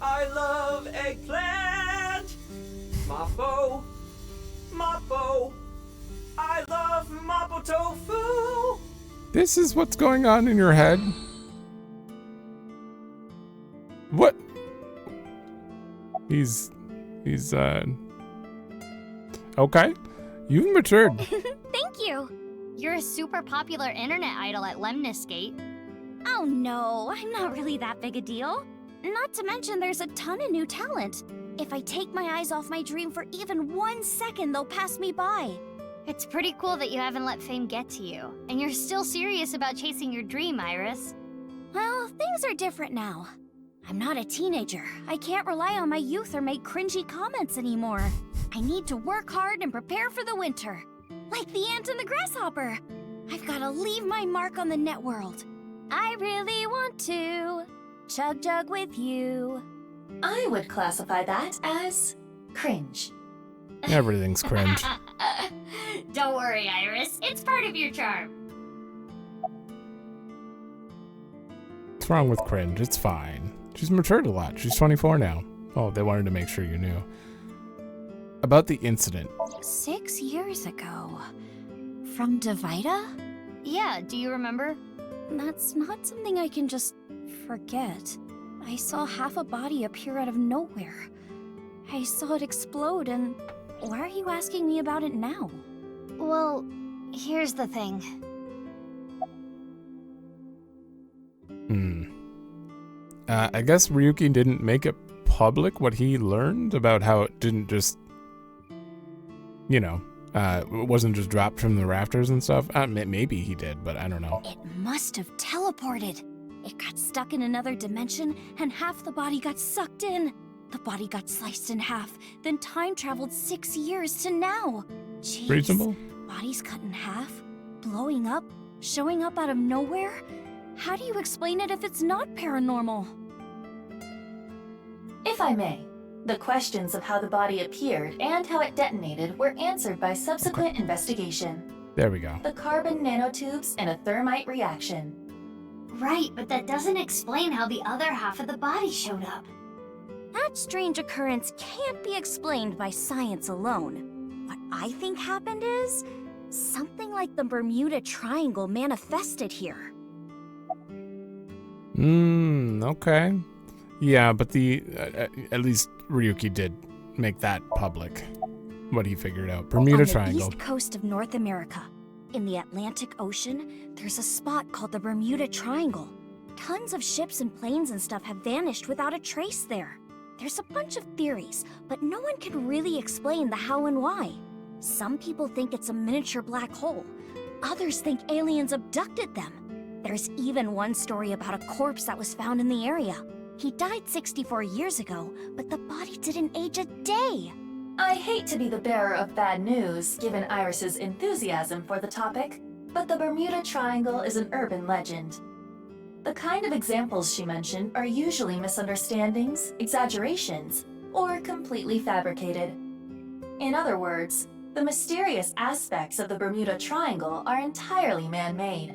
I love eggplant. Mapo, Mapo, I love Mapo tofu. This is what's going on in your head? What? He's okay. You've matured. Thank you. You're a super popular internet idol at Lemniscate. Oh no, I'm not really that big a deal. Not to mention there's a ton of new talent. If I take my eyes off my dream for even 1 second, they'll pass me by. It's pretty cool that you haven't let fame get to you, and you're still serious about chasing your dream, Iris. Well, things are different now. I'm not a teenager. I can't rely on my youth or make cringy comments anymore. I need to work hard and prepare for the winter. Like the ant and the grasshopper. I've got to leave my mark on the net world. I really want to chug jug with you. I would classify that as cringe. Everything's cringe. Don't worry, Iris. It's part of your charm. What's wrong with cringe? It's fine. She's matured a lot. She's 24 now. Oh, they wanted to make sure you knew. About the incident. 6 years ago. From Divida? Yeah, do you remember? That's not something I can just forget. I saw half a body appear out of nowhere. I saw it explode and... Why are you asking me about it now? Well, here's the thing. I guess Ryuki didn't make it public what he learned about how it didn't just, you know, it wasn't just dropped from the rafters and stuff. Maybe he did, but I don't know. It must have teleported. It got stuck in another dimension and half the body got sucked in. The body got sliced in half, then time traveled 6 years to now. Jeez. Reasonable? Bodies cut in half, blowing up, showing up out of nowhere? How do you explain it if it's not paranormal? If I may, the questions of how the body appeared and how it detonated were answered by subsequent investigation. There we go. The carbon nanotubes and a thermite reaction. Right, but that doesn't explain how the other half of the body showed up. That strange occurrence can't be explained by science alone. What I think happened is something like the Bermuda Triangle manifested here. Okay. Yeah, but at least Ryuki did make that public. What he figured out. Bermuda Triangle. On the east coast of North America, in the Atlantic Ocean, there's a spot called the Bermuda Triangle. Tons of ships and planes and stuff have vanished without a trace there. There's a bunch of theories, but no one can really explain the how and why. Some people think it's a miniature black hole. Others think aliens abducted them. There's even one story about a corpse that was found in the area. He died 64 years ago, but the body didn't age a day. I hate to be the bearer of bad news, given Iris's enthusiasm for the topic, but the Bermuda Triangle is an urban legend. The kind of examples she mentioned are usually misunderstandings, exaggerations, or completely fabricated. In other words, the mysterious aspects of the Bermuda Triangle are entirely man-made.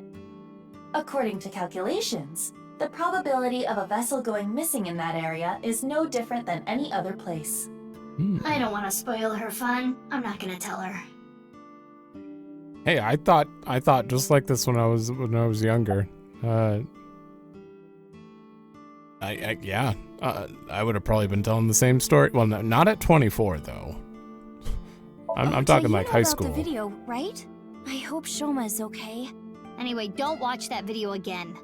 According to calculations, the probability of a vessel going missing in that area is no different than any other place. I don't want to spoil her fun. I'm not gonna tell her. Hey, I thought just like this when I was younger. I would have probably been telling the same story. Well, no, not at 24 though. I'm talking like high school. The video, right? I hope Shoma's okay. Anyway, don't watch that video again.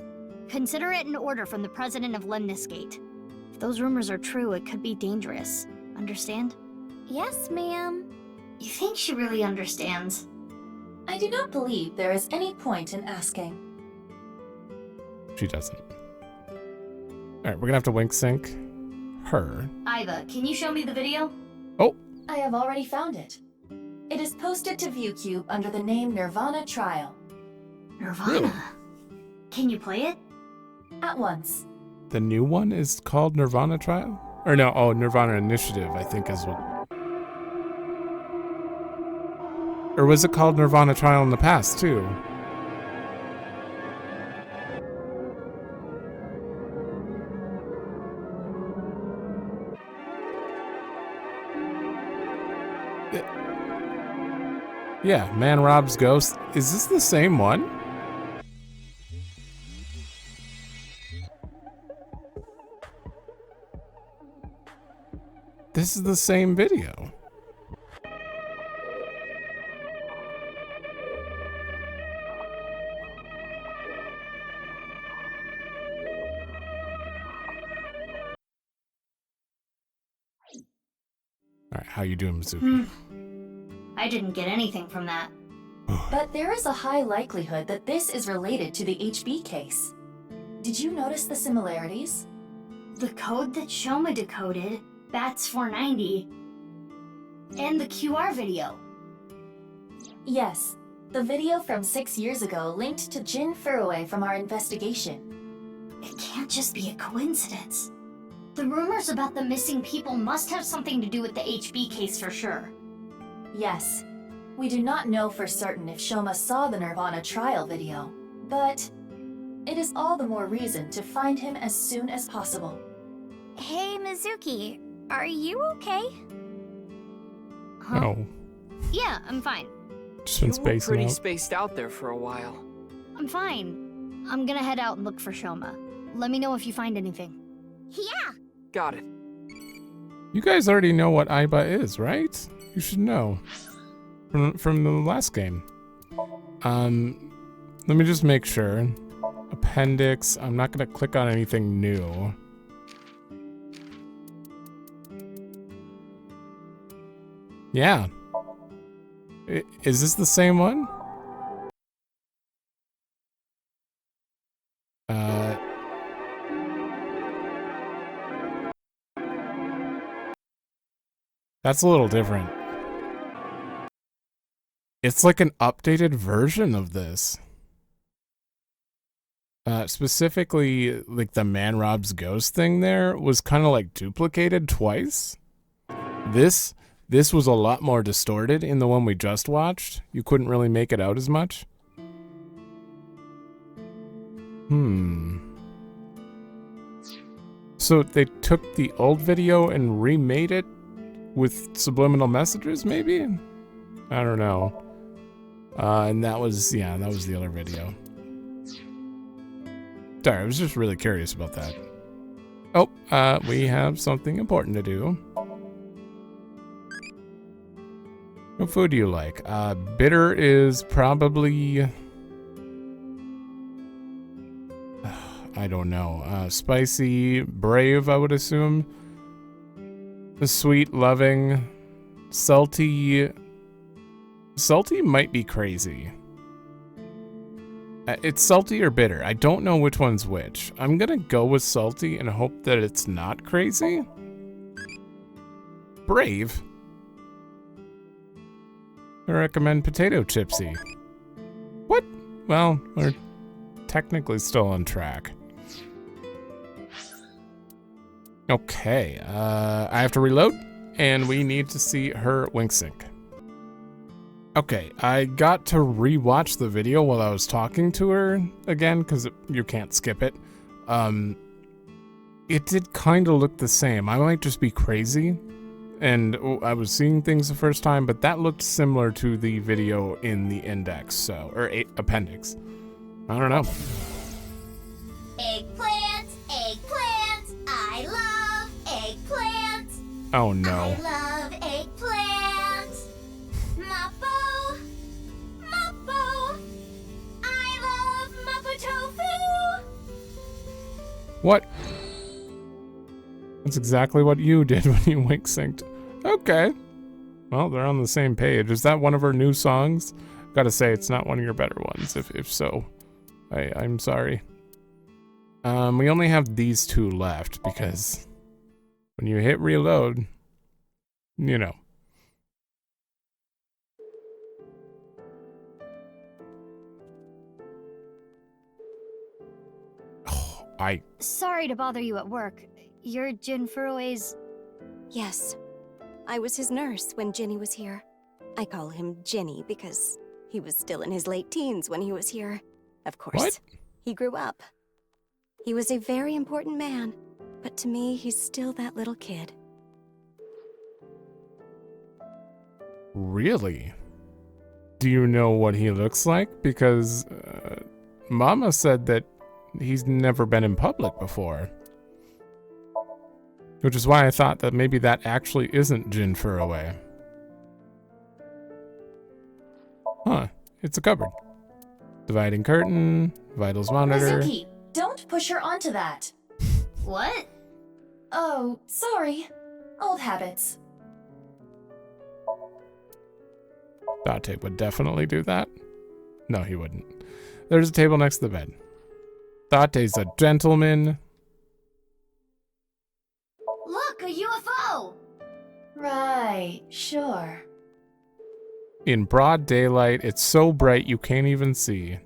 Consider it an order from the president of Lemniscate. If those rumors are true, it could be dangerous. Understand? Yes, ma'am. You think she really understands? I do not believe there is any point in asking. She doesn't. Alright, we're gonna have to wink sync her. Aiba, can you show me the video? Oh! I have already found it. It is posted to ViewCube under the name Nirvana Trial. Nirvana? Really? Can you play it? At once. The new one is called Nirvana Trial? Or no, oh, Nirvana Initiative, I think is what... Or was it called Nirvana Trial in the past, too? Yeah, Man Rob's Ghost. Is this the same one? This is the same video. Alright, how you doing, Mizuki? I didn't get anything from that. But there is a high likelihood that this is related to the HB case. Did you notice the similarities? The code that Shoma decoded, Bats 490, and the QR video. Yes, the video from 6 years ago linked to Jin Furue from our investigation. It can't just be a coincidence. The rumors about the missing people must have something to do with the HB case for sure. Yes. We do not know for certain if Shoma saw the Nirvana trial video, but it is all the more reason to find him as soon as possible. Hey, Mizuki, are you okay? Huh? Oh, Yeah, I'm fine. just been You were spacing pretty out. spaced out there for a while. I'm fine. I'm gonna head out and look for Shoma. Let me know if you find anything. Yeah. Got it. You guys already know what Aiba is, right? You should know. From the last game. Let me just make sure. Appendix. I'm not gonna click on anything new. Yeah. Is this the same one? That's a little different. It's like an updated version of this. Specifically, like the Man Rob's Ghost thing there was kind of like duplicated twice. This was a lot more distorted in the one we just watched. You couldn't really make it out as much. So they took the old video and remade it with subliminal messages, maybe? I don't know. And that was the other video. Sorry, I was just really curious about that. Oh, we have something important to do. What food do you like? Bitter is probably... I don't know. Spicy, brave, I would assume. The sweet, loving, salty... Salty might be crazy. It's salty or bitter. I don't know which one's which. I'm gonna go with salty and hope that it's not crazy. Brave? I recommend potato chipsy. What? Well, we're technically still on track. Okay, I have to reload, and we need to see her wink sync. Okay, I got to rewatch the video while I was talking to her again, because you can't skip it. It did kind of look the same. I might just be crazy, and I was seeing things the first time, but that looked similar to the video in the index, or appendix. I don't know. Eggplants, eggplants, I love eggplants. Oh no. I love eggplants. Mappo, Mappo, I love Mappo tofu. What? That's exactly what you did when you wink synced. Okay. Well, they're on the same page. Is that one of her new songs? Gotta say, it's not one of your better ones. If so, I'm sorry. We only have these two left because when you hit reload, you know. Oh, Sorry to bother you at work. You're Jin Furue's... Yes. I was his nurse when Ginny was here. I call him Ginny because he was still in his late teens when he was here. Of course. What? He grew up. He was a very important man, but to me, he's still that little kid. Really? Do you know what he looks like? Because Mama said that he's never been in public before. Which is why I thought that maybe that actually isn't Jin Furue. Huh, it's a cupboard. Dividing curtain, vitals monitor. Mizuki, don't push her onto that. What? Oh, sorry. Old habits. Date would definitely do that. No, he wouldn't. There's a table next to the bed. Date's a gentleman. Look, a UFO! Right, sure. In broad daylight, it's so bright you can't even see.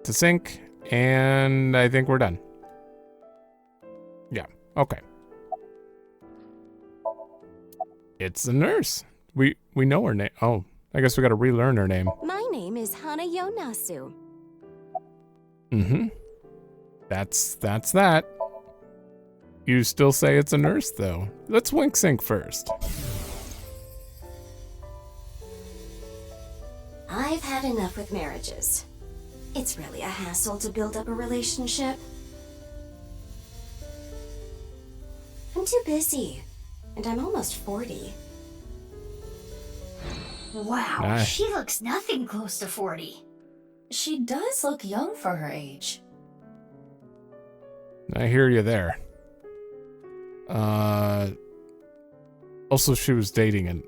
To sync, and I think we're done. Yeah, okay. It's the nurse. We know her name. Oh, I guess we gotta relearn her name. My name is Hana Yonasu. Mm-hmm. That's that. You still say it's a nurse, though. Let's wink sync first. I've had enough with marriages. It's really a hassle to build up a relationship. I'm too busy, and I'm almost 40. Wow, Nice. she looks nothing close to 40. She does look young for her age. I hear you there. Also, she was dating and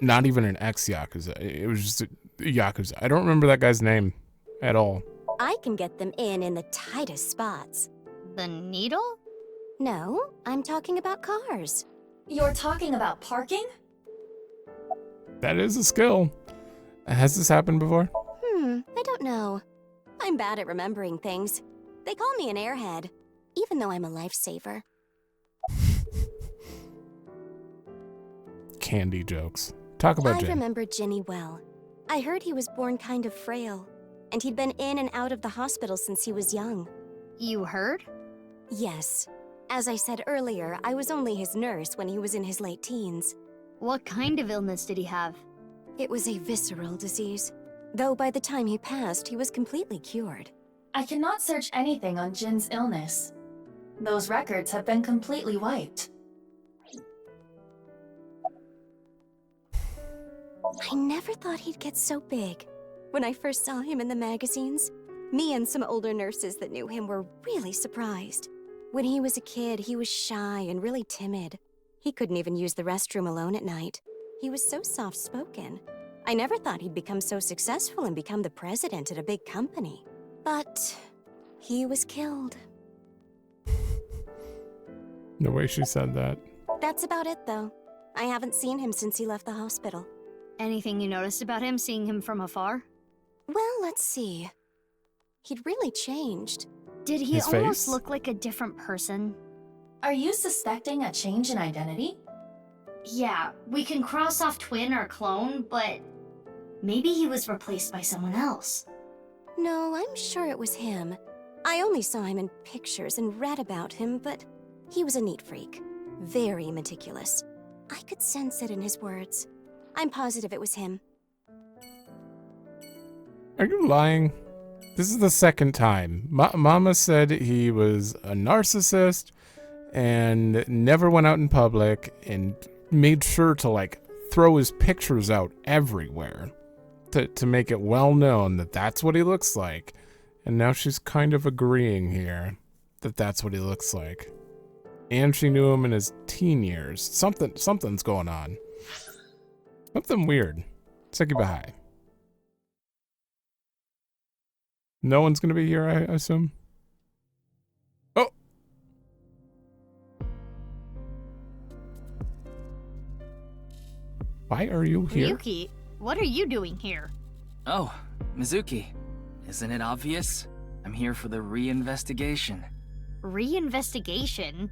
not even an ex-Yakuza. It was just a Yakuza. I don't remember that guy's name at all. I can get them in the tightest spots. The needle? No, I'm talking about cars. You're talking about parking? That is a skill. Has this happened before? I don't know. I'm bad at remembering things. They call me an airhead, even though I'm a lifesaver. Candy jokes. Talk about I Jin. remember Ginny well. I heard he was born kind of frail, and he'd been in and out of the hospital since he was young. You heard? Yes. As I said earlier, I was only his nurse when he was in his late teens. What kind of illness did he have? It was a visceral disease, though by the time he passed, he was completely cured. I cannot search anything on Jin's illness. Those records have been completely wiped. I never thought he'd get so big. When I first saw him in the magazines, me and some older nurses that knew him were really surprised. When he was a kid, he was shy and really timid. He couldn't even use the restroom alone at night. He was so soft-spoken. I never thought he'd become so successful and become the president at a big company. But he was killed. The way she said that. That's about it, though. I haven't seen him since he left the hospital. Anything you noticed about him, seeing him from afar? Well, let's see. He'd really changed. Did he His almost face? look like a different person? Are you suspecting a change in identity? Yeah, we can cross off twin or clone, but maybe he was replaced by someone else. No, I'm sure it was him. I only saw him in pictures and read about him, but he was a neat freak. Very meticulous. I could sense it in his words. I'm positive it was him. Are you lying? This is the second time. Mama said he was a narcissist and never went out in public and made sure to, like, throw his pictures out everywhere to make it well known that that's what he looks like. And now she's kind of agreeing here that that's what he looks like. And she knew him in his teen years. Something's going on. Something weird. Sekibai. No one's gonna be here, I assume. Oh! Why are you here? Ryuki, what are you doing here? Oh, Mizuki. Isn't it obvious? I'm here for the reinvestigation. Reinvestigation?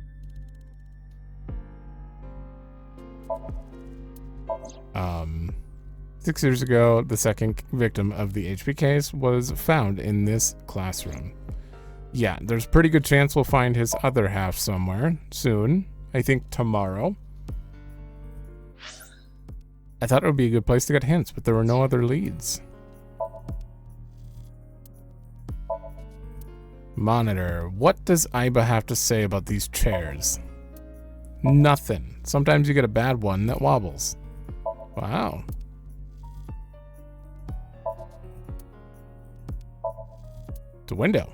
6 years ago, the second victim of the HP case was found in this classroom. Yeah, there's a pretty good chance we'll find his other half somewhere soon. I think tomorrow. I thought it would be a good place to get hints, but there were no other leads. Monitor. What does Aiba have to say about these chairs? Nothing. Sometimes you get a bad one that wobbles. Wow. The window.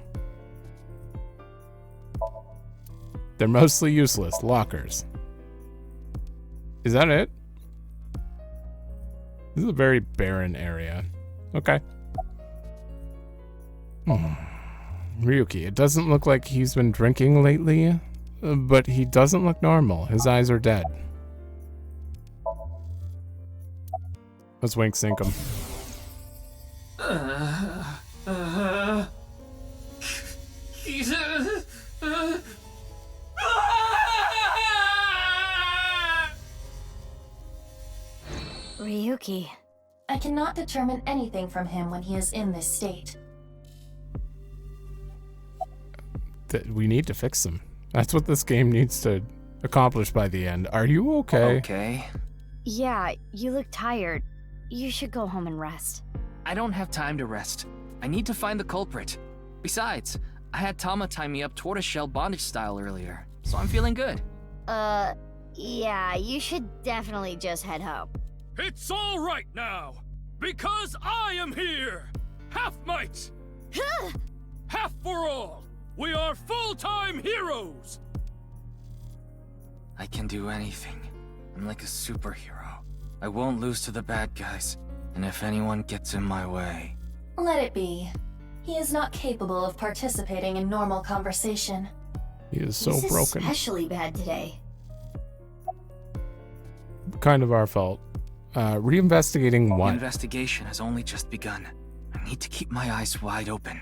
They're mostly useless. Lockers. Is that it? This is a very barren area. Okay. Ryuki, it doesn't look like he's been drinking lately, but he doesn't look normal. His eyes are dead. Let's wink sync him. Ryuki. I cannot determine anything from him when he is in this state. We need to fix him. That's what this game needs to accomplish by the end. Are you okay? Okay. Yeah, you look tired. You should go home and rest. I don't have time to rest. I need to find the culprit. Besides, I had Tama tie me up tortoiseshell bondage style earlier, so I'm feeling good. Yeah, you should definitely just head home. It's all right now, because I am here! Half might! Half for all! We are full-time heroes! I can do anything. I'm like a superhero. I won't lose to the bad guys, and if anyone gets in my way... Let it be. He is not capable of participating in normal conversation. He is so This is broken. especially bad today. Kind of our fault. Reinvestigating what? The investigation has only just begun. I need to keep my eyes wide open.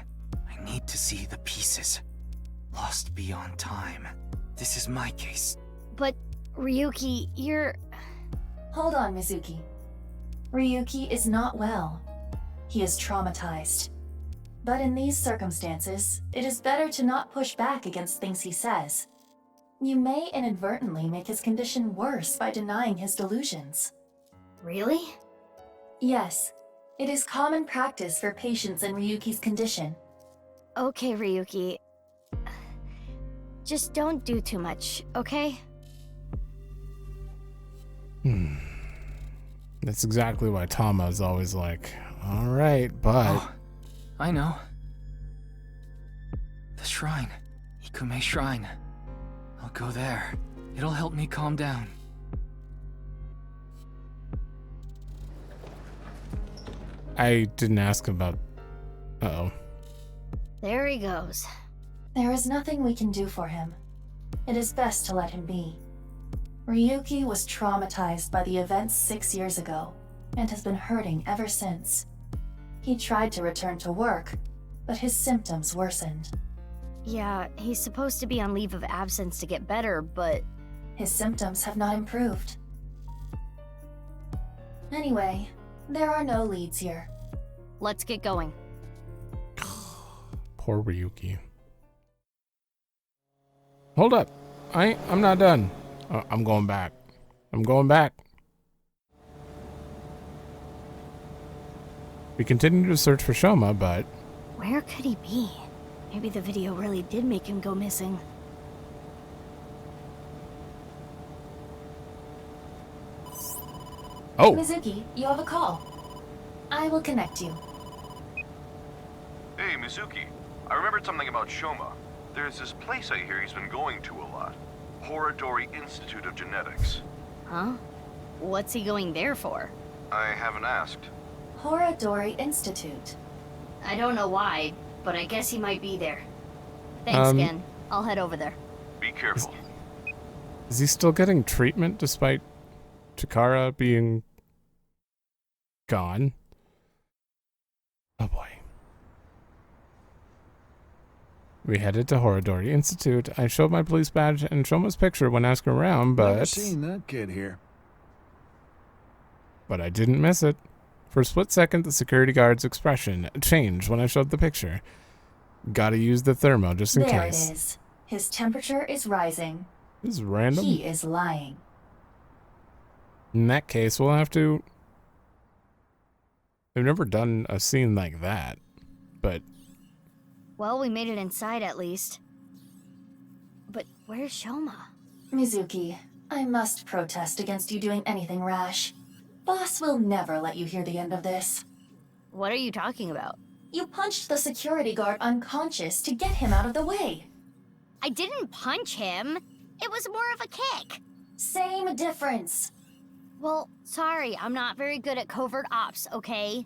I need to see the pieces. Lost beyond time. This is my case. But, Ryuki, you're... Hold on, Mizuki. Ryuki is not well. He is traumatized. But in these circumstances, it is better to not push back against things he says. You may inadvertently make his condition worse by denying his delusions. Really? Yes, it is common practice for patients in Ryuki's condition. Okay, Ryuki. Just don't do too much, okay? That's exactly why Tama is always like, alright, but... Oh, I know. The shrine. Ikume Shrine. I'll go there. It'll help me calm down. I didn't ask about... Uh-oh. There he goes. There is nothing we can do for him. It is best to let him be. Ryuki was traumatized by the events 6 years ago, and has been hurting ever since. He tried to return to work, but his symptoms worsened. Yeah, he's supposed to be on leave of absence to get better, but... His symptoms have not improved. Anyway, there are no leads here. Let's get going. Poor Ryuki. Hold up. I'm not done. I'm going back. I'm going back. We continue to search for Shoma, but... Where could he be? Maybe the video really did make him go missing. Oh! Mizuki, you have a call. I will connect you. Hey, Mizuki. I remembered something about Shoma. There's this place I hear he's been going to a lot. Horodori Institute of Genetics. Huh? What's he going there for? I haven't asked. Horodori Institute. I don't know why, but I guess he might be there. Thanks, Gen. I'll head over there. Be careful. Is he still getting treatment despite Chikara being gone? Oh boy. We headed to Horodori Institute. I showed my police badge and Shoma's picture when asking around, but... Never seen that kid here. But I didn't miss it. For a split second, the security guard's expression changed when I showed the picture. Gotta use the thermo just in case. There it is. His temperature is rising. This is random. He is lying. In that case, we'll have to... I've never done a scene like that, but... Well, we made it inside at least. But where's Shoma? Mizuki, I must protest against you doing anything rash. Boss will never let you hear the end of this. What are you talking about? You punched the security guard unconscious to get him out of the way. I didn't punch him. It was more of a kick. Same difference. Well, sorry, I'm not very good at covert ops, okay?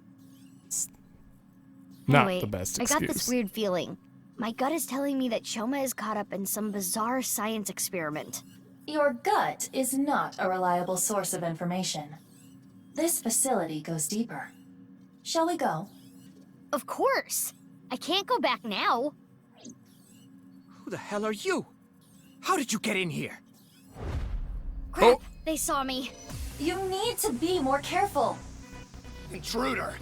Not Anyway, the best I excuse. got this weird feeling. My gut is telling me that Shoma is caught up in some bizarre science experiment. Your gut is not a reliable source of information. This facility goes deeper. Shall we go? Of course! I can't go back now. Who the hell are you? How did you get in here? Crap, they saw me. You need to be more careful. Intruder!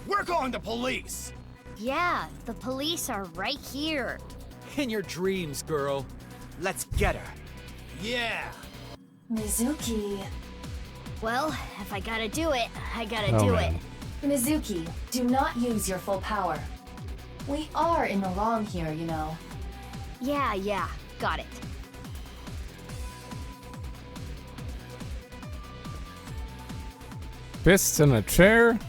We're calling the police! Yeah, the police are right here. In your dreams, girl. Let's get her. Yeah! Mizuki. Well, if I gotta do it, I gotta Oh, do man. it. Mizuki, do not use your full power. We are in the wrong here, you know. Yeah, got it. Fists in a chair.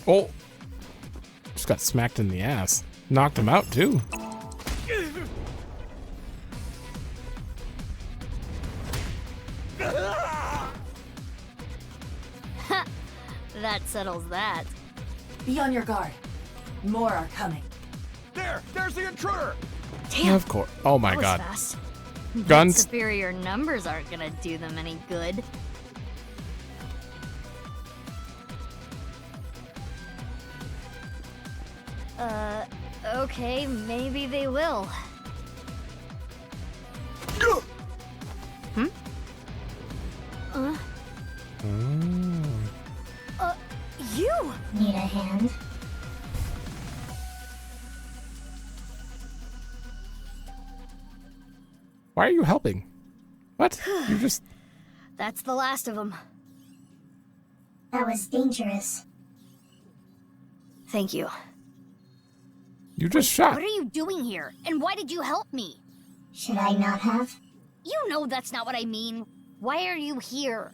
Oh, just got smacked in the ass. Knocked him out too. That settles that. Be on your guard. More are coming. There's the intruder! Damn, Of course. Oh my that was god. fast. Guns. But superior numbers aren't gonna do them any good. Okay, maybe they will. Hmm? You! Need a hand? Why are you helping? What? You just... That's the last of them. That was dangerous. Thank you. You just shot. What are you doing here? And why did you help me? Should I not have? You know that's not what I mean. Why are you here?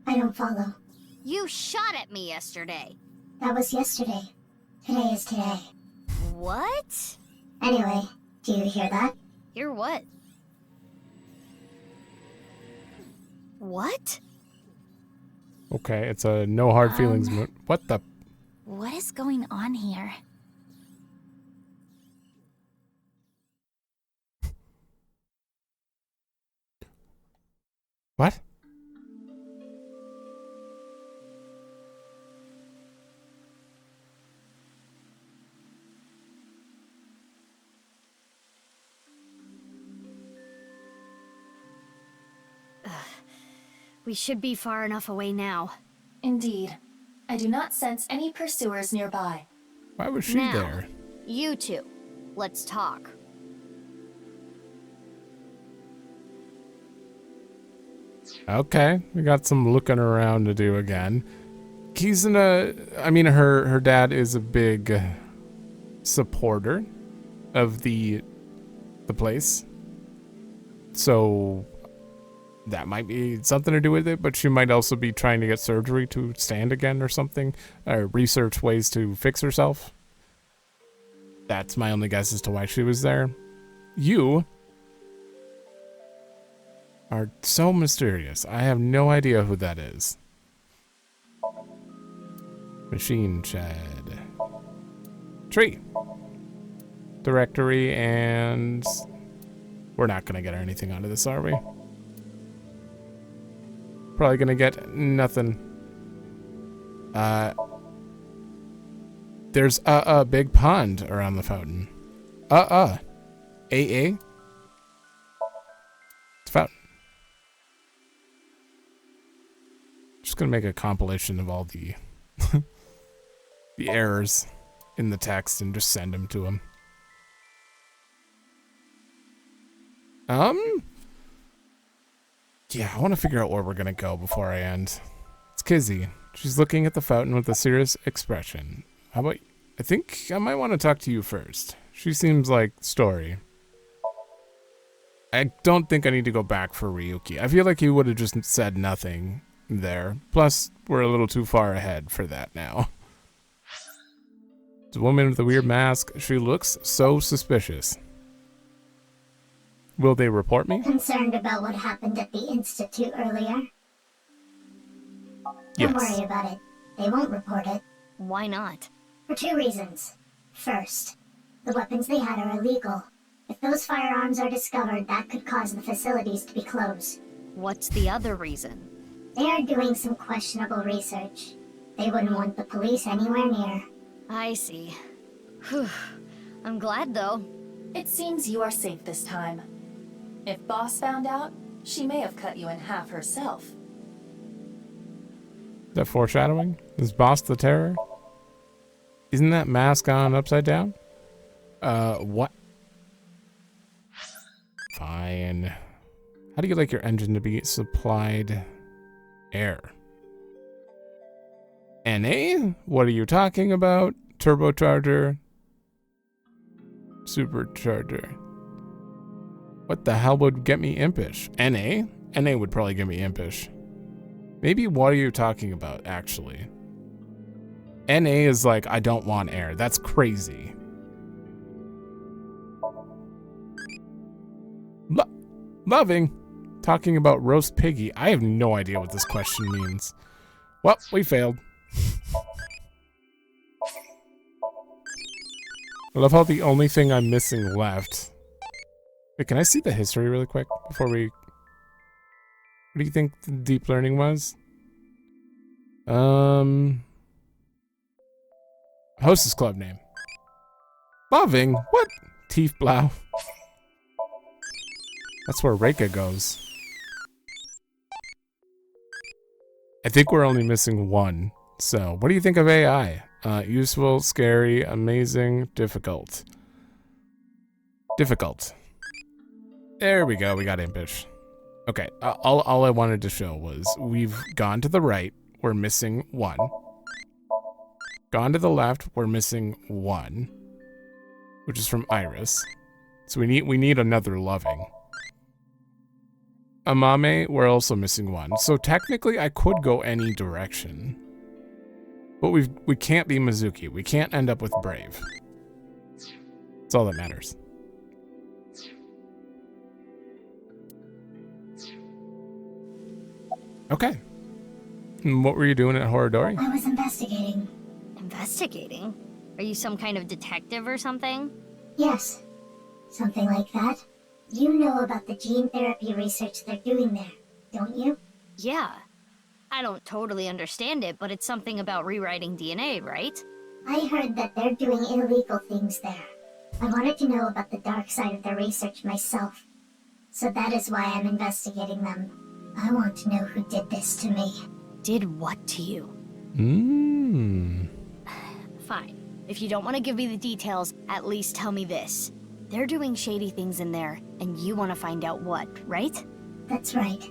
I don't follow. You shot at me yesterday. That was yesterday. Today is today. What? Anyway, do you hear that? Hear what? What? Okay, it's a no hard feelings. What the? What is going on here? What? We should be far enough away now. Indeed. I do not sense any pursuers nearby. Why was she Now, there? You two, let's talk. Okay, we got some looking around to do again. Her dad is a big supporter of the place. So that might be something to do with it, but she might also be trying to get surgery to stand again or something, or research ways to fix herself. That's my only guess as to why she was there. You are so mysterious. I have no idea who that is. Machine shed. Tree. Directory, and we're not gonna get anything out of this, are we? Probably gonna get nothing. There's a big pond around the fountain. AA. It's a fountain. Just gonna make a compilation of all the the errors in the text and just send them to him. Yeah, I want to figure out where we're gonna go before I end. It's Kizzy. She's looking at the fountain with a serious expression. How about, I think I might want to talk to you first. She seems like Story. I don't think I need to go back for Ryuki. I feel like he would have just said nothing there. Plus, we're a little too far ahead for that now. The woman with the weird mask, she looks so suspicious. Will they report me? Concerned about what happened at the Institute earlier? Yes. Don't worry about it. They won't report it. Why not? For 2 reasons. First, the weapons they had are illegal. If those firearms are discovered, that could cause the facilities to be closed. What's the other reason? They are doing some questionable research. They wouldn't want the police anywhere near. I see. Whew. I'm glad, though. It seems you are safe this time. If Boss found out, she may have cut you in half herself. Is that foreshadowing? Is Boss the Terror? Isn't that mask on upside down? What? Fine. How do you like your engine to be supplied air? NA? What are you talking about? Turbocharger? Supercharger. What the hell would get me impish? NA? NA would probably get me impish. Maybe what are you talking about, actually? NA is like, I don't want air. That's crazy. Loving. Talking about roast piggy. I have no idea what this question means. Well, we failed. I love how the only thing I'm missing left. Wait, can I see the history really quick before we... What do you think the deep learning was? Hostess club name. Loving? What? Tiefblau. That's where Reika goes. I think we're only missing one. So, what do you think of AI? Useful, scary, amazing, difficult. Difficult. There we go, we got impish. Okay, all I wanted to show was we've gone to the right, we're missing one. Gone to the left, we're missing one. Which is from Iris. So we need another loving. Amame, we're also missing one. So technically I could go any direction. But we can't be Mizuki. We can't end up with Brave. That's all that matters. Okay. And what were you doing at Horodori? I was investigating. Investigating? Are you some kind of detective or something? Yes. Something like that. You know about the gene therapy research they're doing there, don't you? Yeah. I don't totally understand it, but it's something about rewriting DNA, right? I heard that they're doing illegal things there. I wanted to know about the dark side of their research myself. So that is why I'm investigating them. I want to know who did this to me. Did what to you? Fine. If you don't want to give me the details, at least tell me this. They're doing shady things in there, and you want to find out what, right? That's right.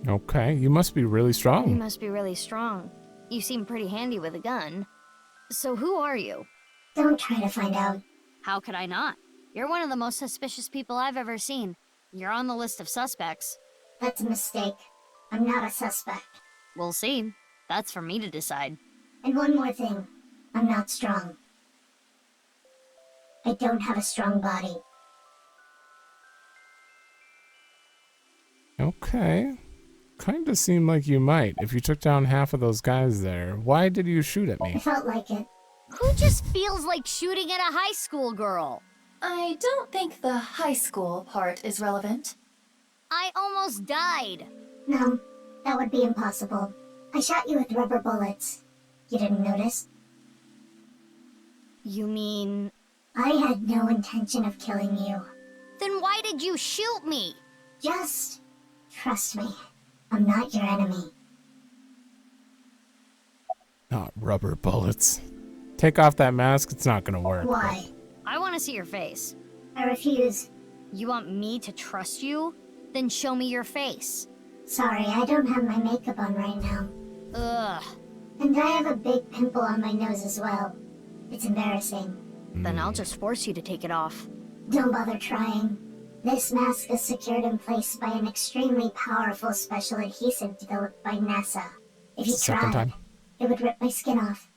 Okay, you must be really You strong. must be really strong. You seem pretty handy with a gun. So who are you? Don't try to find out. How could I not? You're one of the most suspicious people I've ever seen. You're on the list of suspects. That's a mistake. I'm not a suspect. We'll see. That's for me to decide. And one more thing. I'm not strong. I don't have a strong body. Okay. Kind of seemed like you might. If you took down half of those guys there, why did you shoot at I me? felt like it. Who just feels like shooting at a high school girl? I don't think the high school part is relevant. I almost died. No, that would be impossible. I shot you with rubber bullets. You didn't notice? You mean... I had no intention of killing you. Then why did you shoot me? Just trust me. I'm not your enemy. Not rubber bullets. Take off that mask, it's not gonna work. Why? I want to see your face. I refuse. You want me to trust you? Then show me your face. Sorry, I don't have my makeup on right now. Ugh. And I have a big pimple on my nose as well. It's embarrassing. Then I'll just force you to take it off. Don't bother trying. This mask is secured in place by an extremely powerful special adhesive developed by NASA. If you Second tried, time. it would rip my skin off.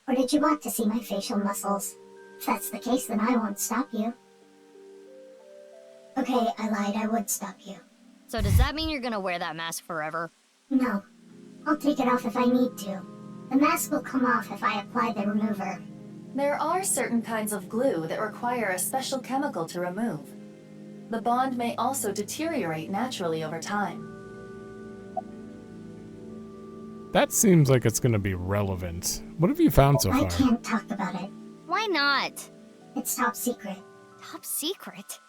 Or did you want to see my facial muscles? If that's the case, then I won't stop you. Okay, I lied. I would stop you. So does that mean you're gonna wear that mask forever? No. I'll take it off if I need to. The mask will come off if I apply the remover. There are certain kinds of glue that require a special chemical to remove. The bond may also deteriorate naturally over time. That seems like it's gonna be relevant. What have you found so I far? can't talk about it. Why not? It's top secret. Top secret?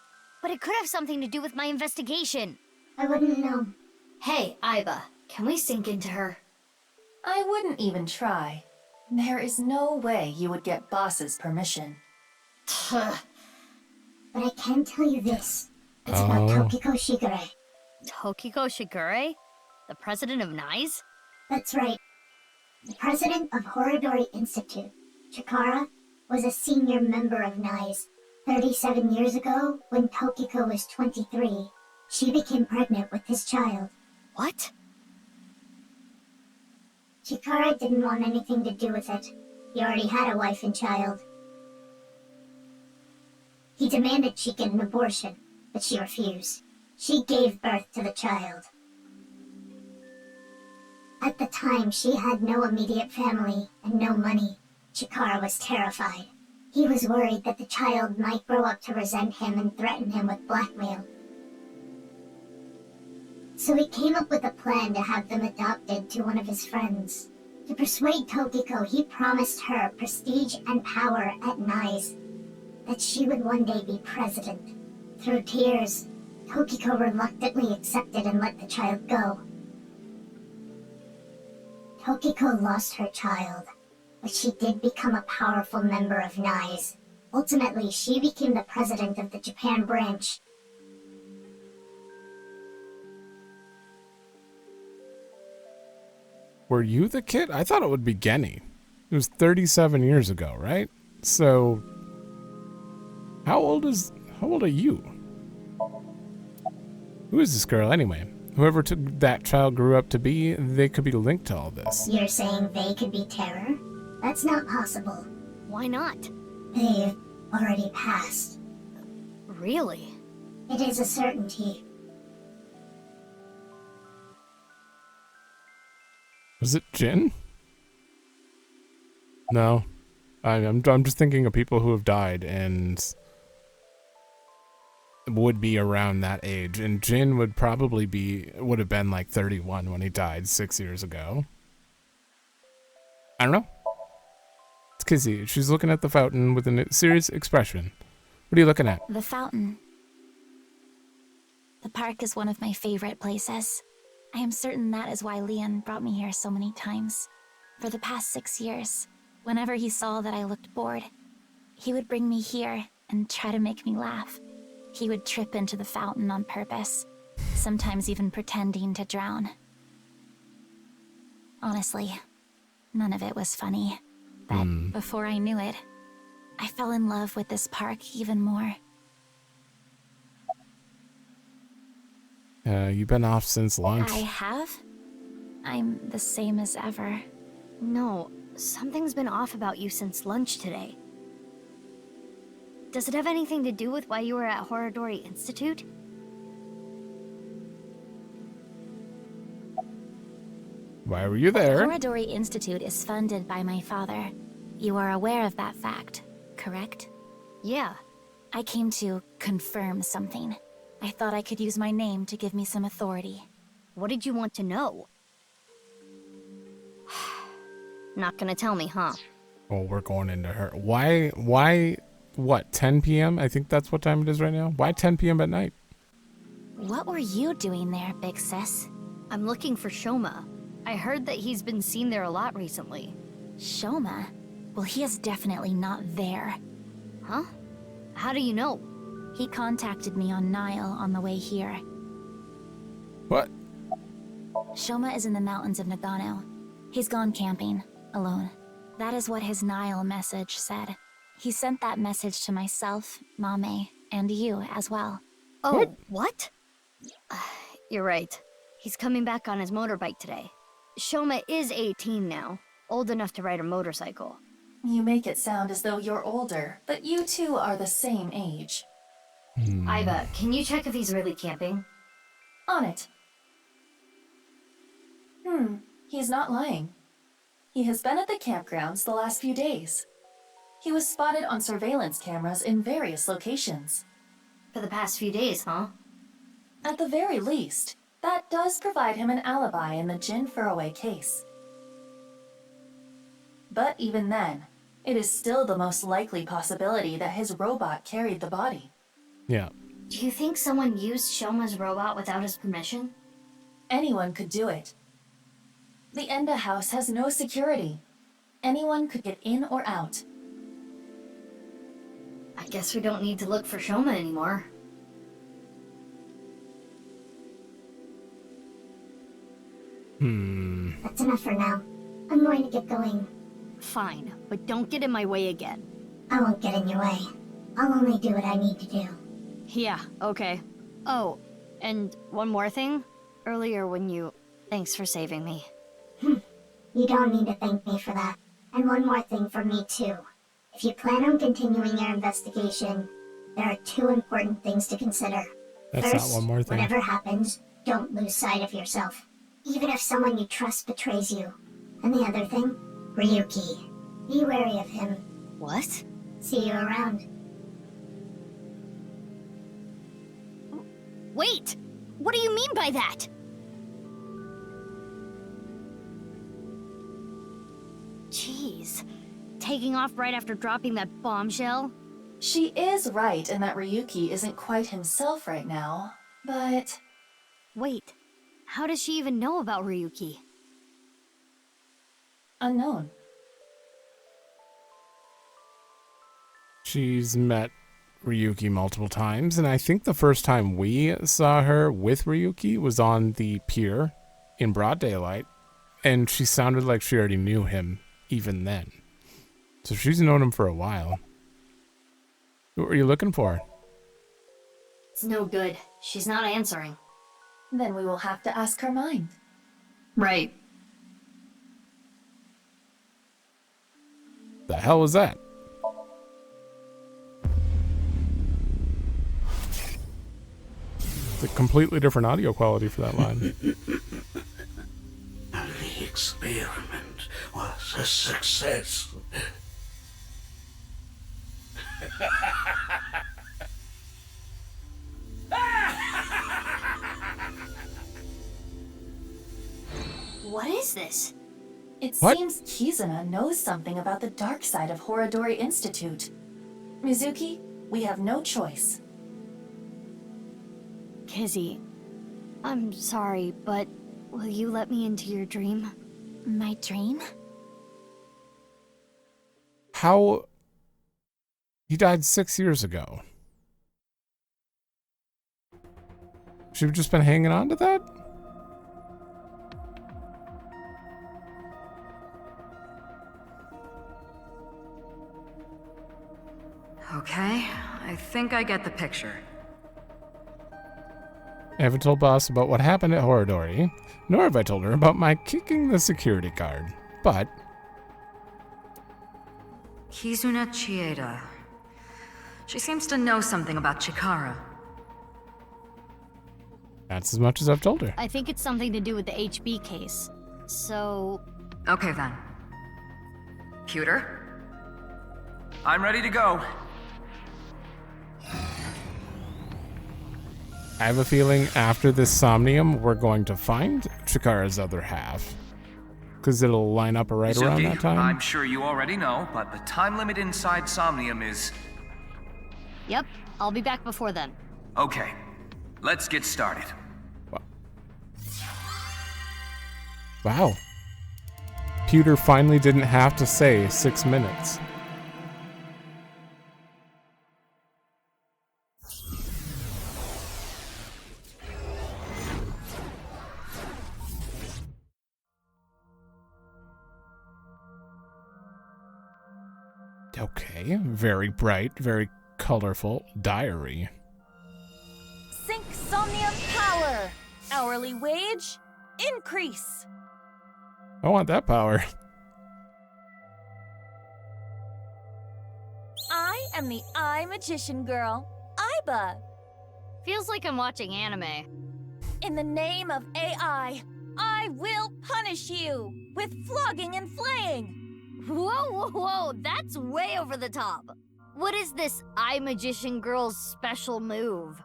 But it could have something to do with my investigation. I wouldn't know. Hey, Aiba, can we sink into her? I wouldn't even try. There is no way you would get Boss's permission. But I can tell you this. It's about Tokiko Shigure. Tokiko Shigure? The president of NICE? That's right. The president of Horodori Institute, Chikara, was a senior member of NICE. 37 years ago, when Tokiko was 23, she became pregnant with his child. What? Chikara didn't want anything to do with it. He already had a wife and child. He demanded she get an abortion, but she refused. She gave birth to the child. At the time, she had no immediate family and no money. Chikara was terrified. He was worried that the child might grow up to resent him and threaten him with blackmail. So he came up with a plan to have them adopted to one of his friends. To persuade Tokiko, he promised her prestige and power at NICE, that she would one day be president. Through tears, Tokiko reluctantly accepted and let the child go. Tokiko lost her child, but she did become a powerful member of NICE. Ultimately, she became the president of the Japan branch. Were you the kid? I thought it would be Genny. It was 37 years ago, right? So, how old are you? Who is this girl anyway? Whoever that child grew up to be, they could be linked to all this. You're saying they could be Terror? That's not possible. Why not? They've already passed. Really? It is a certainty. Was it Jin? No. I'm just thinking of people who have died and would be around that age. And Jin would have been like 31 when he died 6 years ago. I don't know. It's Kizzy. She's looking at the fountain with a serious expression. What are you looking at? The fountain. The park is one of my favorite places. I am certain that is why Leon brought me here so many times. For the past 6 years, whenever he saw that I looked bored, he would bring me here and try to make me laugh. He would trip into the fountain on purpose, sometimes even pretending to drown. Honestly, none of it was funny. But before I knew it, I fell in love with this park even more. You've been off since lunch. I have? I'm the same as ever. No, something's been off about you since lunch today. Does it have anything to do with why you were at Horodori Institute? Why were you there? Horodori Institute is funded by my father. You are aware of that fact, correct? Yeah. I came to confirm something. I thought I could use my name to give me some authority. What did you want to know? Not gonna tell me, huh? Oh, we're going into her. Why, what, 10 p.m.? I think that's what time it is right now. Why 10 p.m. at night? What were you doing there, big sis? I'm looking for Shoma. I heard that he's been seen there a lot recently. Shoma? Well, he is definitely not there. Huh? How do you know? He contacted me on Nile on the way here. What? Shoma is in the mountains of Nagano. He's gone camping, alone. That is what his Nile message said. He sent that message to myself, Mame, and you as well. Oh, what? You're right. He's coming back on his motorbike today. Shoma is 18 now, old enough to ride a motorcycle. You make it sound as though you're older, but you two are the same age. Aiba, can you check if he's really camping? On it. He's not lying. He has been at the campgrounds the last few days. He was spotted on surveillance cameras in various locations. For the past few days, huh? At the very least, that does provide him an alibi in the Jin Furroway case. But even then, it is still the most likely possibility that his robot carried the body. Yeah. Do you think someone used Shoma's robot without his permission? Anyone could do it. The Enda house has no security. Anyone could get in or out. I guess we don't need to look for Shoma anymore. That's enough for now. I'm going to get going. Fine, but don't get in my way again. I won't get in your way. I'll only do what I need to do. Yeah, okay. Oh, and one more thing. Earlier when you... Thanks for saving me. You don't need to thank me for that. And one more thing for me too. If you plan on continuing your investigation, there are 2 important things to consider. That's First, not one more thing. whatever happens, don't lose sight of yourself. Even if someone you trust betrays you. And the other thing, Ryuki. Be wary of him. What? See you around. Wait! What do you mean by that? Jeez. Taking off right after dropping that bombshell? She is right in that Ryuki isn't quite himself right now, but... Wait, how does she even know about Ryuki? Unknown. She's met Ryuki multiple times, and I think the first time we saw her with Ryuki was on the pier in broad daylight, and she sounded like she already knew him even then. So she's known him for a while. What were you looking for? It's no good. She's not answering. Then we will have to ask her mind. Right. The hell was that? It's a completely different audio quality for that line. The experiment was a success. What is this? It What? seems Kizuna knows something about the dark side of Horodori Institute. Mizuki, we have no choice. Kizzy, I'm sorry, but will you let me into your dream? My dream? How? He died 6 years ago. Should have just been hanging on to that? Okay, I think I get the picture. I haven't told boss about what happened at Horadori, nor have I told her about my kicking the security guard. But Kizuna Chieda. She seems to know something about Chikara. that's as much as I've told her. I think it's something to do with the HB case. So... Okay then. Pewter? I'm ready to go. I have a feeling after this Somnium, we're going to find Chikara's other half. Because it'll line up right around that time. I'm sure you already know, but the time limit inside Somnium is... Yep, I'll be back before then. Okay, let's get started. Wow. Pewter finally didn't have to say 6 minutes. Okay, very bright, very colorful diary. Sync Somnium power. Hourly wage increase. I want that power. I am the Eye Magician Girl, Aiba. Feels like I'm watching anime. In the name of AI, I will punish you with flogging and flaying. Whoa, whoa, whoa, that's way over the top. What is this Eye Magician Girl's special move?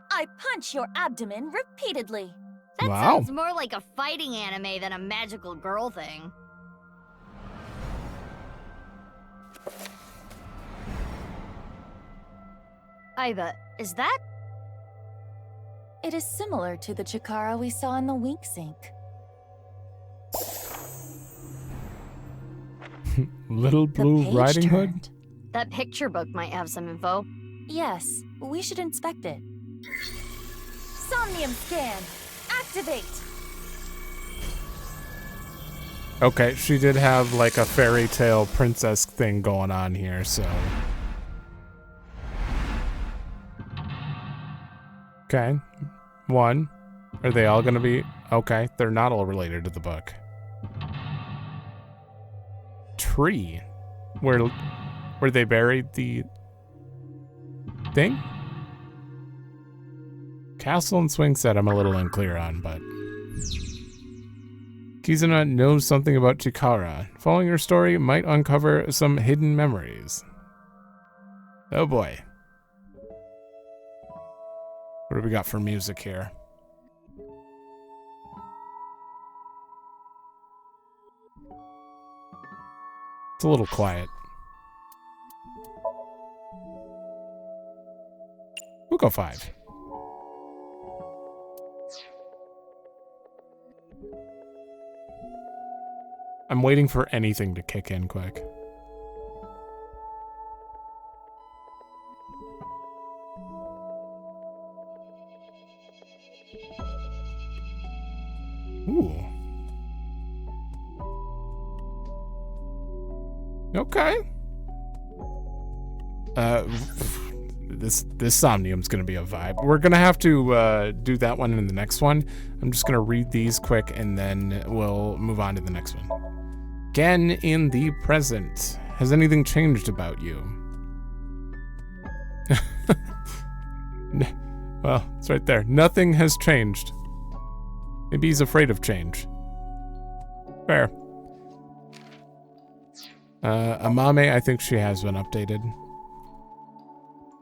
I punch your abdomen repeatedly. That Wow. sounds more like a fighting anime than a magical girl thing. Aiba, is that? It is similar to the Chikara we saw in the Wink Sink. Little Blue page Riding Hood? turned. That picture book might have some info. Yes, we should inspect it. Somnium scan. Activate. Okay, she did have like a fairy tale princess thing going on here, so. Okay. 1. Are they all gonna be? Okay, they're not all related to the book. Tree. Where they buried the thing? Castle and swing set I'm a little unclear on, but Kizuna knows something about Chikara. Following her story might uncover some hidden memories. Oh boy. What do we got for music here? It's a little quiet. We'll go 5. I'm waiting for anything to kick in quick. Ooh. Okay. This Somnium's gonna be a vibe. We're gonna have to do that one in the next one. I'm just gonna read these quick and then we'll move on to the next one. Again in the present. Has anything changed about you? Well, it's right there. Nothing has changed. Maybe he's afraid of change. Fair. Amame, I think she has been updated.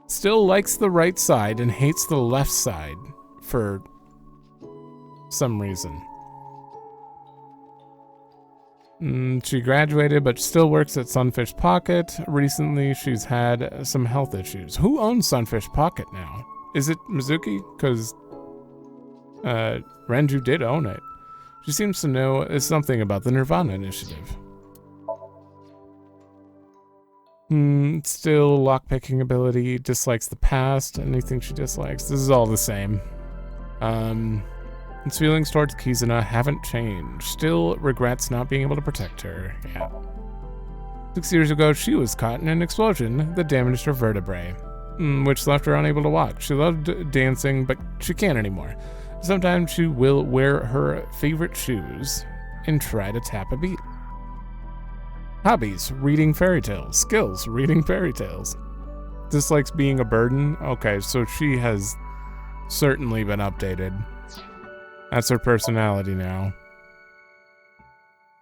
Still likes the right side and hates the left side for some reason. She graduated but still works at Sunfish Pocket. Recently, she's had some health issues. Who owns Sunfish Pocket now? Is it Mizuki? Because Renju did own it. She seems to know something about the Nirvana Initiative. Still lockpicking ability, dislikes the past, anything she dislikes. This is all the same. His feelings towards Kizuna haven't changed. Still regrets not being able to protect her. Yeah. 6 years ago, she was caught in an explosion that damaged her vertebrae, which left her unable to walk. She loved dancing, but she can't anymore. Sometimes she will wear her favorite shoes and try to tap a beat. Hobbies, reading fairy tales. Skills, reading fairy tales. Dislikes being a burden. Okay, so she has certainly been updated. That's her personality now.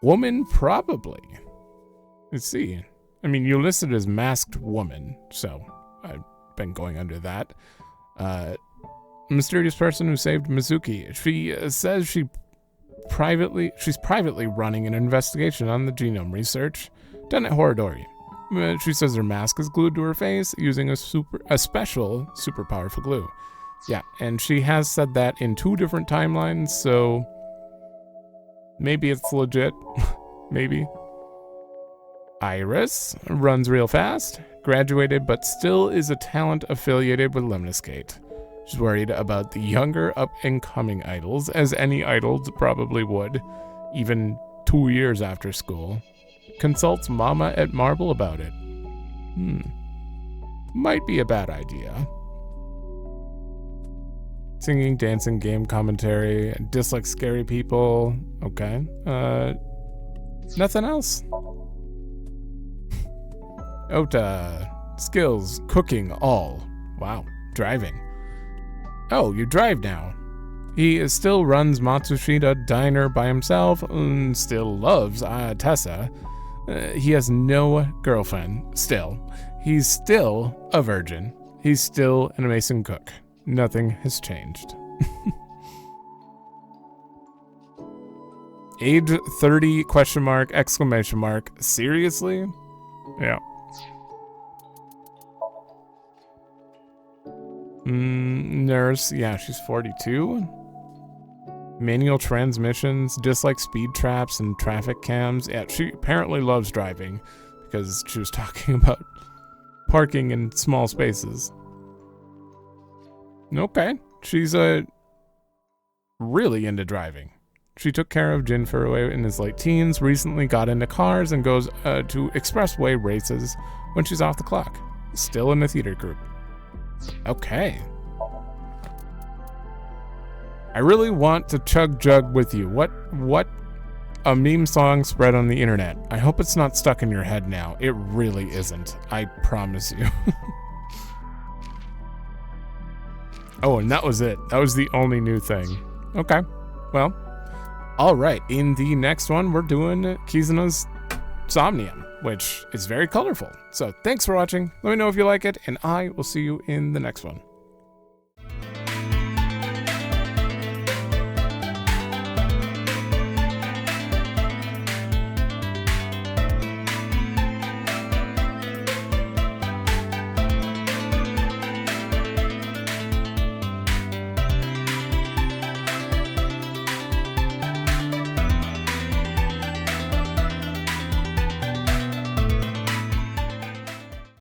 Woman, probably. Let's see. I mean, you listed as masked woman, so I've been going under that. Mysterious person who saved Mizuki. She says she's privately running an investigation on the genome research done at Horodori. She says her mask is glued to her face using a special super powerful glue. Yeah, and she has said that in 2 different timelines, so maybe it's legit. Maybe. Iris runs real fast, graduated, but still is a talent affiliated with Lemniscate. She's worried about the younger up-and-coming idols, as any idols probably would, even 2 years after school. Consults Mama at Marble about it. Might be a bad idea. Singing, dancing, game commentary, dislikes scary people. Okay. Nothing else. Ota. Skills, cooking, all. Wow. Driving. Oh, you drive now. He still runs Matsushita Diner by himself and still loves Tessa. He has no girlfriend, still. He's still a virgin. He's still an amazing cook. Nothing has changed. Age 30, question mark, exclamation mark. Seriously? Yeah. Nurse, yeah, she's 42. Manual transmissions, dislikes speed traps and traffic cams. Yeah, she apparently loves driving because she was talking about parking in small spaces. Okay, she's really into driving. She took care of Jin Furuya in his late teens, recently got into cars, and goes to expressway races when she's off the clock. Still in the theater group. Okay. I really want to chug jug with you. What a meme song spread on the internet. I hope it's not stuck in your head now. It really isn't. I promise you. Oh, and that was it. That was the only new thing. Okay. Well, all right. In the next one, we're doing Kizuna's Somnium, which is very colorful. So thanks for watching. Let me know if you like it, and I will see you in the next one.